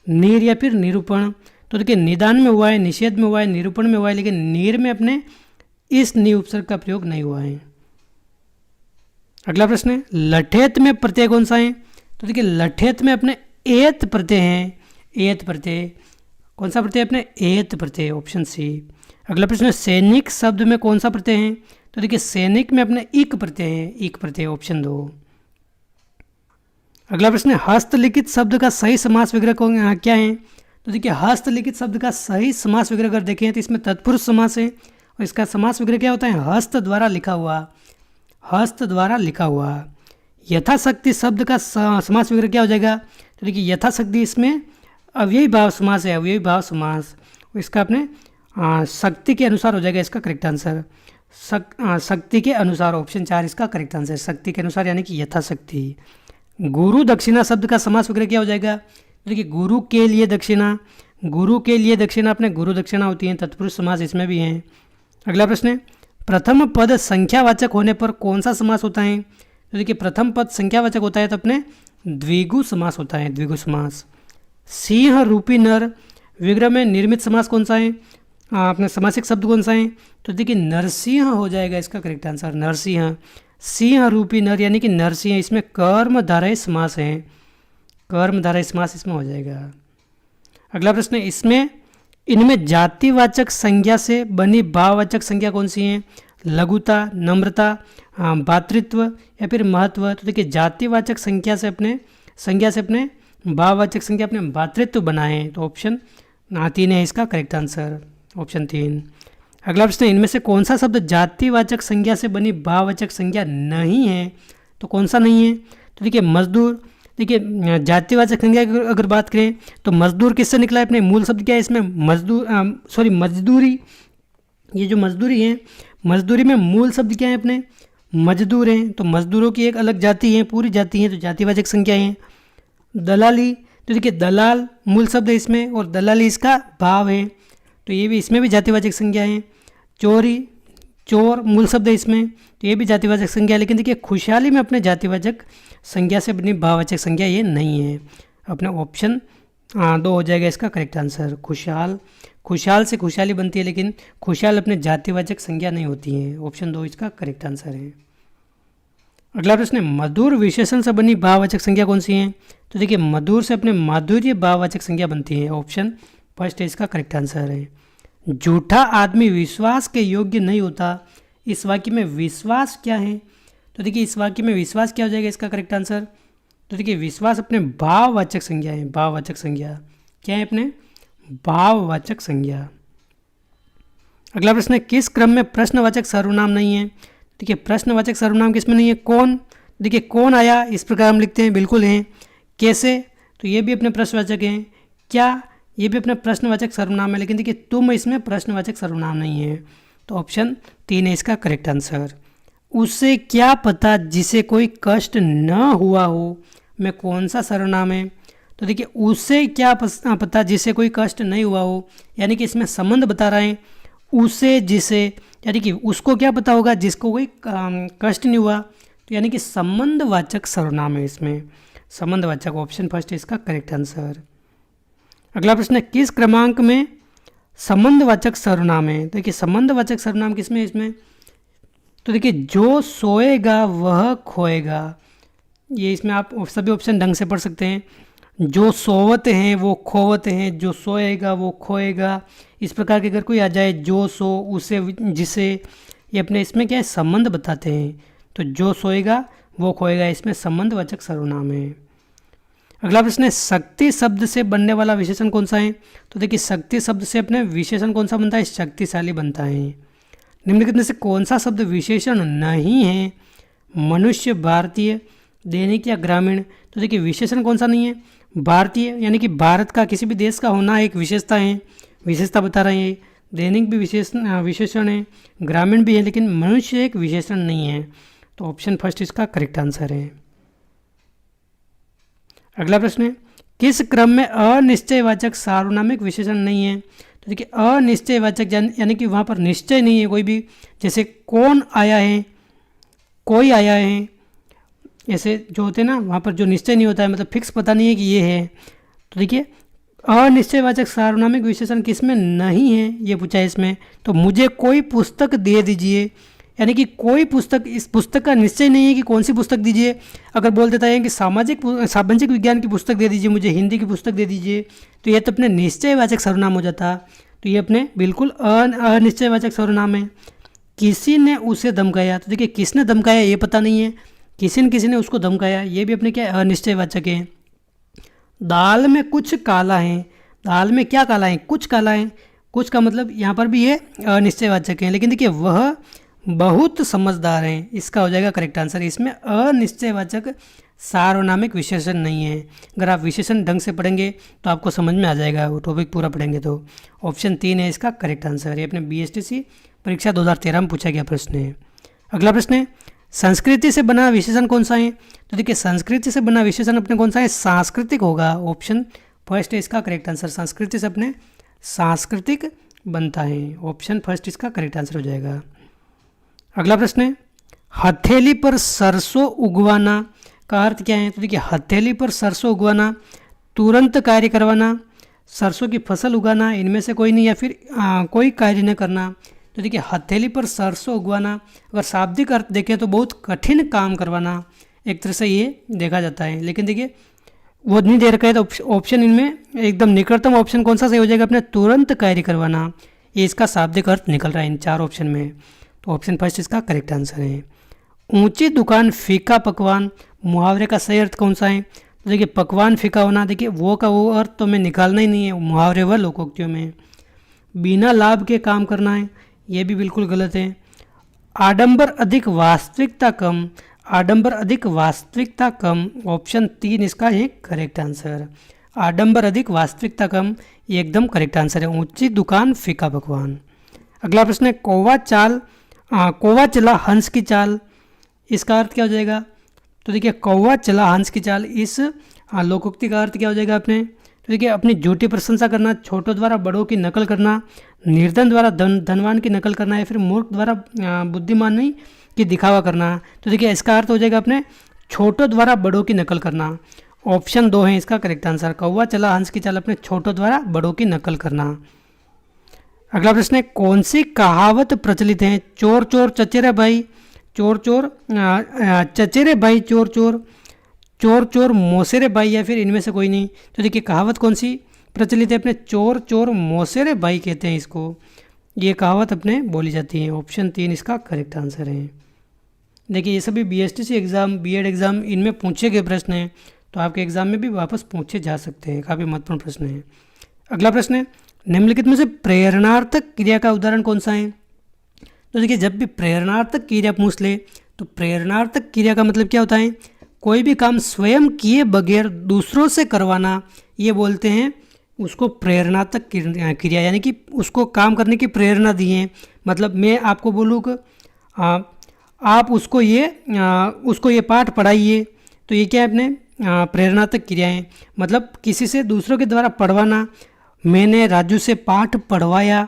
नीर या फिर निरूपण। तो देखिए निदान में हुआ है, निषेध में हुआ है, निरूपण में हुआ है, लेकिन नीर में अपने इस नि उपसर्ग का प्रयोग नहीं हुआ है। अगला प्रश्न है, लठेत में प्रत्यय कौन सा है? तो देखिए लठेत में अपने एत प्रत्यय है। एत प्रत्यय कौन सा प्रत्यय? अपने एत प्रत्यय, ऑप्शन सी। अगला प्रश्न है, सैनिक शब्द में कौन सा प्रत्यय है? तो देखिए सैनिक में अपने इक प्रत्यय है, इक प्रत्यय, ऑप्शन 2। अगला प्रश्न है, हस्तलिखित शब्द का सही समास विग्रह क्या है? तो देखिए हस्तलिखित शब्द का सही समास विग्रह अगर देखें तो इसमें तत्पुरुष समास है और इसका समास विग्रह क्या होता है? हस्त द्वारा लिखा हुआ, हस्त द्वारा लिखा हुआ। यथाशक्ति शब्द का समास विग्रह क्या हो जाएगा? तो देखिए यथाशक्ति इसमें अव्ययी भाव समास है, अव्ययी भाव समास। इसका अपने शक्ति के अनुसार हो जाएगा इसका करेक्ट आंसर। शक्ति के अनुसार, ऑप्शन 4 इसका करेक्ट आंसर। शक्ति के अनुसार यानी कि यथाशक्ति। गुरु दक्षिणा शब्द का समास विग्रह क्या हो जाएगा? देखिए गुरु के लिए दक्षिणा, गुरु के लिए दक्षिणा अपने गुरु दक्षिणा होती है, तत्पुरुष समास इसमें भी है। अगला प्रश्न है, प्रथम पद संख्यावाचक होने पर कौन सा समास होता है? तो देखिए प्रथम पद संख्यावाचक होता है तो अपने द्विगु समास होता है, द्विगु समास। सिंह रूपी नर विग्रह में निर्मित समास कौन सा है, अपने समासिक शब्द कौन सा है, तो देखिए नरसिंह हो जाएगा इसका करेक्ट आंसर, नरसिंह। सिंह रूपी नर यानी कि नरसिंह, इसमें कर्मधारय समास है, कर्मधारय समास इसमें हो जाएगा। अगला प्रश्न है, इसमें इनमें जातिवाचक संज्ञा से बनी भाववाचक संज्ञा कौन सी है, लघुता, नम्रता, भातृत्व या फिर महत्व। तो देखिए जातिवाचक संज्ञा से अपने भाववाचक संज्ञा अपने भातृत्व बनाए, तो ऑप्शन 3 है इसका करेक्ट आंसर, ऑप्शन 3। अगला प्रश्न, इनमें से कौन सा शब्द जातिवाचक संज्ञा से बनी भाववाचक संज्ञा नहीं है, तो कौन सा नहीं है, तो देखिए मजदूर। देखिए जातिवाचक संज्ञा की अगर बात करें तो मजदूर किससे निकला है, अपने मूल शब्द क्या है इसमें, मजदूरी। ये जो मजदूरी है, मजदूरी में मूल शब्द क्या है अपने, मजदूर हैं, तो मजदूरों की एक अलग जाति है, पूरी जाति है, तो जातिवाचक संज्ञा है। दलाली, तो देखिए दलाल मूल शब्द है इसमें और दलाली इसका भाव है, तो ये भी इसमें भी जातिवाचक संज्ञा है। चोरी, चोर मूल शब्द है इसमें, तो ये भी जातिवाचक संज्ञा है। लेकिन देखिए खुशहाली में अपने जातिवाचक संज्ञा से बनी भाववाचक संज्ञा ये नहीं है, अपने ऑप्शन 2 हो जाएगा इसका करेक्ट आंसर। खुशहाल से खुशहाली बनती है, लेकिन खुशहाल अपने जातिवाचक संज्ञा नहीं होती है, ऑप्शन 2 इसका करेक्ट आंसर है। अगला प्रश्न है, मधुर विशेषण से बनी भाववाचक संज्ञा कौन सी है, तो देखिए मधुर से अपने माधुर्य भाववाचक संज्ञा बनती है, ऑप्शन फर्स्ट इसका करेक्ट आंसर है। झूठा आदमी विश्वास के योग्य नहीं होता, इस वाक्य में विश्वास क्या है, तो देखिए इस वाक्य में विश्वास क्या हो जाएगा इसका करेक्ट आंसर, तो देखिए विश्वास अपने भाववाचक संज्ञा है, भाववाचक संज्ञा क्या है अपने भाववाचक संज्ञा। अगला प्रश्न है, किस क्रम में प्रश्नवाचक सर्वनाम नहीं है, देखिए प्रश्नवाचक सर्वनाम किसमें नहीं है, कौन, देखिए कौन आया इस प्रकार हम लिखते हैं, बिल्कुल हैं। कैसे, तो ये भी अपने प्रश्नवाचक हैं। क्या, ये भी अपना प्रश्नवाचक सर्वनाम है, लेकिन देखिए तुम इसमें प्रश्नवाचक सर्वनाम नहीं है, तो ऑप्शन 3 है इसका करेक्ट आंसर। उसे क्या पता जिसे कोई कष्ट न हुआ हो, में कौन सा सर्वनाम है, तो देखिए उसे क्या पता जिसे कोई कष्ट नहीं हुआ हो, यानी कि इसमें संबंध बता रहे हैं, उसे जिसे, यानी कि उसको क्या पता होगा जिसको कोई कष्ट नहीं हुआ, तो यानी कि संबंधवाचक सर्वनाम है इसमें, संबंधवाचक, ऑप्शन फर्स्ट है इसका करेक्ट आंसर। अगला प्रश्न है, किस क्रमांक में संबंधवाचक सर्वनाम है, देखिए संबंधवाचक सर्वनाम किसमें है इसमें, तो देखिए जो सोएगा वह खोएगा, ये इसमें आप सभी ऑप्शन ढंग से पढ़ सकते हैं। जो सोवत हैं वो खोवत हैं, जो सोएगा वो खोएगा, इस प्रकार के अगर कोई आ जाए, जो सो, उसे, जिसे, ये अपने इसमें क्या है संबंध बताते हैं, तो जो सोएगा वो खोएगा इसमें संबंधवाचक सर्वनाम है। अगला प्रश्न है, शक्ति शब्द से बनने वाला विशेषण कौन सा है, तो देखिए शक्ति शब्द से अपने विशेषण कौन सा बनता है, शक्तिशाली बनता है। निम्नलिखित में से कौन सा शब्द विशेषण नहीं है, मनुष्य, भारतीय, दैनिक या ग्रामीण, तो देखिए विशेषण कौन सा नहीं है, भारतीय, यानी कि भारत का, किसी भी देश का होना एक विशेषता है, विशेषता बता रहे हैं। दैनिक भी विशेषण है, ग्रामीण भी है, लेकिन मनुष्य एक विशेषण नहीं है, तो ऑप्शन फर्स्ट इसका करेक्ट आंसर है। अगला प्रश्न है, किस क्रम में अनिश्चयवाचक सार्वनामिक विशेषण नहीं है, तो देखिए अनिश्चयवाचक यानी कि वहाँ पर निश्चय नहीं है कोई भी, जैसे कौन आया है, कोई आया है, ऐसे जो होते हैं ना, वहाँ पर जो निश्चय नहीं होता है, मतलब फिक्स पता नहीं है कि ये है, तो देखिए अनिश्चयवाचक सार्वनामिक विशेषण किसमें नहीं है, ये पूछा है इसमें, तो मुझे कोई पुस्तक दे दीजिए, यानी कि कोई पुस्तक, इस पुस्तक का निश्चय नहीं है कि कौन सी पुस्तक दीजिए। अगर बोल देता है कि सामाजिक विज्ञान की पुस्तक दे दीजिए, मुझे हिंदी की पुस्तक दे दीजिए, तो ये तो अपने निश्चयवाचक सर्वनाम हो जाता, तो ये अपने बिल्कुल अनिश्चयवाचक सर्वनाम है। किसी ने उसे धमकाया, तो देखिए किसने धमकाया ये पता नहीं है, किसी ने उसको धमकाया, ये भी अपने क्या अनिश्चयवाचक है। दाल में कुछ काला है, दाल में क्या काला है, कुछ काला है, कुछ का मतलब यहाँ पर भी ये अनिश्चयवाचक है, लेकिन देखिए वह बहुत समझदार हैं, इसका हो जाएगा करेक्ट आंसर। इसमें अनिश्चयवाचक सार्वनामिक विशेषण नहीं है, अगर आप विशेषण ढंग से पढ़ेंगे तो आपको समझ में आ जाएगा, वो टॉपिक पूरा पढ़ेंगे तो। ऑप्शन 3 है इसका करेक्ट आंसर, ये अपने BSTC परीक्षा 2013 में पूछा गया प्रश्न है। अगला प्रश्न है, संस्कृति से बना विशेषण कौन सा है, तो देखिए संस्कृति से बना विशेषण अपने कौन सा है, सांस्कृतिक होगा, ऑप्शन फर्स्ट है इसका करेक्ट आंसर। संस्कृति से अपने सांस्कृतिक बनता है, ऑप्शन फर्स्ट इसका करेक्ट आंसर हो जाएगा। अगला प्रश्न है, हथेली पर सरसों उगवाना का अर्थ क्या है? तो देखिए हथेली पर सरसों उगवाना, तुरंत कार्य करवाना, सरसों की फसल उगाना, इनमें से कोई नहीं, या फिर कोई कार्य न करना। तो देखिए हथेली पर सरसों उगवाना, अगर शाब्दिक अर्थ देखें तो बहुत कठिन काम करवाना एक तरह से ये देखा जाता है। लेकिन देखिए वो नहीं दे रखा है तो ऑप्शन इनमें एकदम निकटतम ऑप्शन कौन सा सही हो जाएगा अपने? तुरंत कार्य करवाना, ये इसका शाब्दिक अर्थ निकल रहा है इन चार ऑप्शन में। तो ऑप्शन फर्स्ट इसका करेक्ट आंसर है। ऊंची दुकान फीका पकवान, मुहावरे का सही अर्थ कौन सा है? तो देखिए पकवान फीका होना, देखिए वो का वो अर्थ तो मैं निकालना ही नहीं है, मुहावरे व लोकोक्तियों में। बिना लाभ के काम करना है, ये भी बिल्कुल गलत है। आडंबर अधिक वास्तविकता कम, आडंबर अधिक वास्तविकता कम, ऑप्शन 3 इसका है करेक्ट आंसर। आडंबर अधिक वास्तविकता कम, ये एकदम करेक्ट आंसर है। ऊंची दुकान फीका पकवान। अगला प्रश्न है कौवा चला हंस की चाल, इसका अर्थ क्या हो जाएगा? तो देखिए कौवा चला हंस की चाल, इस लोकोक्ति का अर्थ क्या हो जाएगा अपने? तो देखिए अपनी झूठी प्रशंसा करना, छोटों द्वारा बड़ों की नकल करना, निर्धन द्वारा धनवान की नकल करना, या फिर मूर्ख द्वारा बुद्धिमान नहीं की दिखावा करना। तो देखिए इसका अर्थ हो जाएगा अपने छोटों द्वारा बड़ों की नकल करना। ऑप्शन 2 है इसका करेक्ट आंसर। कौवा चला हंस की चाल, अपने छोटों द्वारा बड़ों की नकल करना। अगला प्रश्न है कौन सी कहावत प्रचलित है? चोर चोर चचेरे भाई, चोर चोर चचेरे भाई चोर चोर, चोर चोर मौसेरे भाई, या फिर इनमें से कोई नहीं। तो देखिए कहावत कौन सी प्रचलित है अपने? चोर चोर मौसेरे भाई कहते हैं इसको, ये कहावत अपने बोली जाती है। ऑप्शन 3 इसका करेक्ट आंसर है। देखिए ये सभी BSTC एग्ज़ाम, बीएड एग्ज़ाम, इनमें पूछे गए प्रश्न हैं, तो आपके एग्ज़ाम में भी वापस पूछे जा सकते हैं, काफ़ी महत्वपूर्ण प्रश्न है। अगला प्रश्न है निम्नलिखित में से प्रेरणार्थक क्रिया का उदाहरण कौन सा है? तो देखिए जब भी प्रेरणार्थक क्रिया पूछ ले तो प्रेरणार्थक क्रिया का मतलब क्या होता है? कोई भी काम स्वयं किए बगैर दूसरों से करवाना, ये बोलते हैं उसको प्रेरणार्थक क्रिया, यानी कि उसको काम करने की प्रेरणा दी है। मतलब मैं आपको बोलूँ कि आप उसको ये पाठ पढ़ाइए, तो ये क्या है अपने प्रेरणार्थक क्रिया है। मतलब किसी से दूसरों के द्वारा पढ़वाना, मैंने राजू से पाठ पढ़वाया,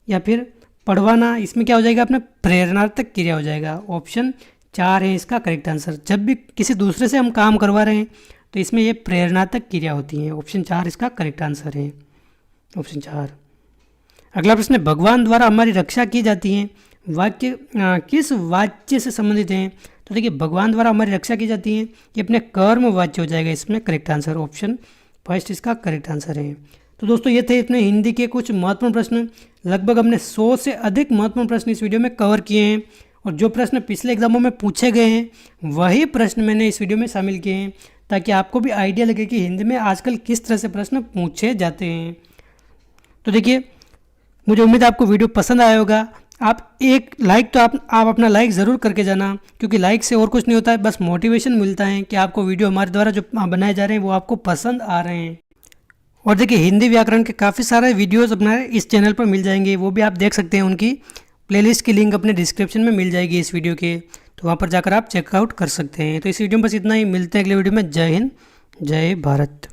या फिर पढ़वाना, इसमें क्या हो जाएगा अपने प्रेरणार्थक क्रिया हो जाएगा। ऑप्शन 4 है इसका करेक्ट आंसर। जब भी किसी दूसरे से हम काम करवा रहे हैं तो इसमें ये प्रेरणार्थक क्रिया होती है। ऑप्शन 4 इसका करेक्ट आंसर है, ऑप्शन 4। अगला प्रश्न है भगवान द्वारा हमारी रक्षा की जाती है, वाक्य किस वाच्य से संबंधित हैं? तो देखिए भगवान द्वारा हमारी रक्षा की जाती है, ये अपने कर्म वाच्य हो जाएगा, इसमें करेक्ट आंसर ऑप्शन फर्स्ट इसका करेक्ट आंसर है। तो दोस्तों ये थे इतने हिंदी के कुछ महत्वपूर्ण प्रश्न। लगभग हमने 100 से अधिक महत्वपूर्ण प्रश्न इस वीडियो में कवर किए हैं, और जो प्रश्न पिछले एग्जामों में पूछे गए हैं वही प्रश्न मैंने इस वीडियो में शामिल किए हैं, ताकि आपको भी आइडिया लगे कि हिंदी में आजकल किस तरह से प्रश्न पूछे जाते हैं। तो देखिए मुझे उम्मीद है आपको वीडियो पसंद आया होगा। आप एक लाइक तो आप अपना लाइक ज़रूर करके जाना, क्योंकि लाइक से और कुछ नहीं होता है, बस मोटिवेशन मिलता है कि आपको वीडियो हमारे द्वारा जो बनाए जा रहे हैं वो आपको पसंद आ रहे हैं। और देखिए हिंदी व्याकरण के काफ़ी सारे वीडियोस अपने इस चैनल पर मिल जाएंगे, वो भी आप देख सकते हैं। उनकी प्लेलिस्ट की लिंक अपने डिस्क्रिप्शन में मिल जाएगी इस वीडियो के, तो वहाँ पर जाकर आप चेकआउट कर सकते हैं। तो इस वीडियो में बस इतना ही, मिलते हैं अगले वीडियो में। जय हिंद, जय भारत।